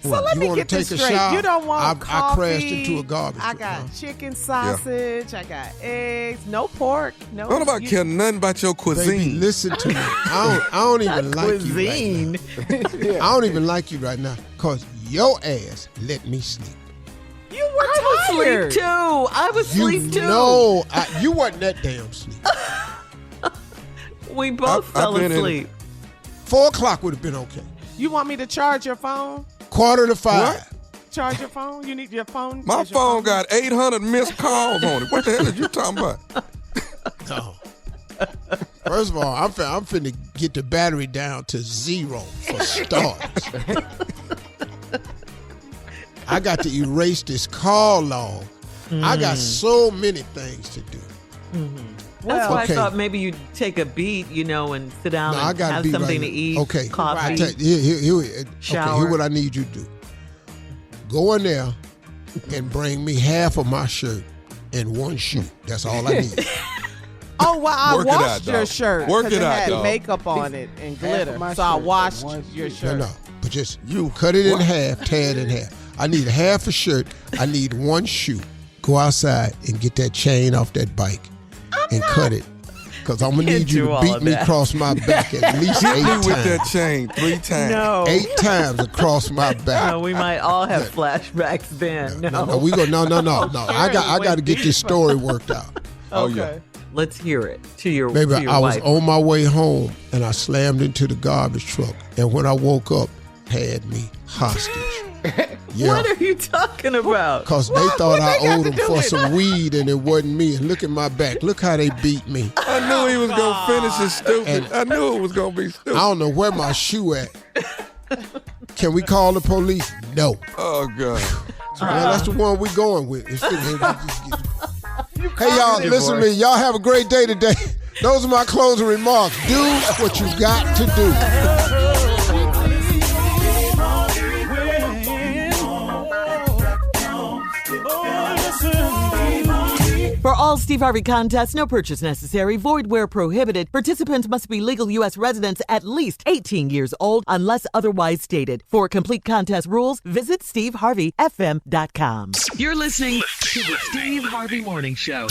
[SPEAKER 9] So let me get this straight. You don't want coffee.
[SPEAKER 3] I crashed into a garbage
[SPEAKER 9] I
[SPEAKER 3] truck.
[SPEAKER 9] got chicken sausage. I got eggs. No pork. No.
[SPEAKER 6] Don't nobody care nothing about your cuisine.
[SPEAKER 3] Baby, listen to me. I don't even like
[SPEAKER 9] cuisine.
[SPEAKER 3] you right now. I don't even like you right now because your ass let me sleep.
[SPEAKER 9] You were tired.
[SPEAKER 5] Sleep too. I was asleep too.
[SPEAKER 3] No, you wasn't that damn sleep.
[SPEAKER 5] We both fell asleep.
[SPEAKER 3] 4 o'clock would have been okay.
[SPEAKER 9] You want me to charge your phone?
[SPEAKER 3] 4:45.
[SPEAKER 6] What?
[SPEAKER 9] Charge your phone? You need your phone?
[SPEAKER 6] My phone got 800 missed calls on it. What the hell are you talking about?
[SPEAKER 3] No. First of all, I'm finna get the battery down to 0 for starters. I got to erase this call log. I got so many things to do.
[SPEAKER 5] That's why I thought maybe you'd take a beat, and sit down and have something to eat.
[SPEAKER 3] Okay.
[SPEAKER 5] Coffee.
[SPEAKER 3] Shower. Here's what I need you to do. Go in there and bring me half of my shirt and 1 shoe. That's all I need.
[SPEAKER 9] Oh, well, I
[SPEAKER 6] Work
[SPEAKER 9] washed your shirt.
[SPEAKER 6] Work it out,
[SPEAKER 9] had
[SPEAKER 6] dog.
[SPEAKER 9] makeup on it and glitter. So I washed your shirt.
[SPEAKER 3] No, but just you cut it in half, tear it in half. I need half a shirt. I need 1 shoe. Go outside and get that chain off that bike and cut it. Because I'm going to need you to beat me across my back at least 8 times.
[SPEAKER 6] Hit me with that chain 3 times.
[SPEAKER 5] No.
[SPEAKER 3] 8 times across my back.
[SPEAKER 5] No, we might all have flashbacks then.
[SPEAKER 3] No. I got to get this story worked out.
[SPEAKER 6] Oh, yeah.
[SPEAKER 5] Let's hear it to your
[SPEAKER 3] Baby, I was
[SPEAKER 5] wife.
[SPEAKER 3] on my way home and I slammed into the garbage truck. And when I woke up, had me hostage. Yeah.
[SPEAKER 5] What are you talking about?
[SPEAKER 3] Because they thought I owed them for some weed and it wasn't me. And look at my back. Look how they beat me.
[SPEAKER 6] I knew he was going to finish it stupid. I knew it was going to be stupid.
[SPEAKER 3] I don't know where my shoe at. Can we call the police? No.
[SPEAKER 6] Oh, God.
[SPEAKER 3] Well, that's the one we going with. Hey, y'all, listen to me. Y'all have a great day today. Those are my closing remarks. Do what you got to do.
[SPEAKER 5] For all Steve Harvey contests, no purchase necessary, void where prohibited. Participants must be legal U.S. residents at least 18 years old unless otherwise stated. For complete contest rules, visit SteveHarveyFM.com. You're listening to the Steve Harvey Morning Show.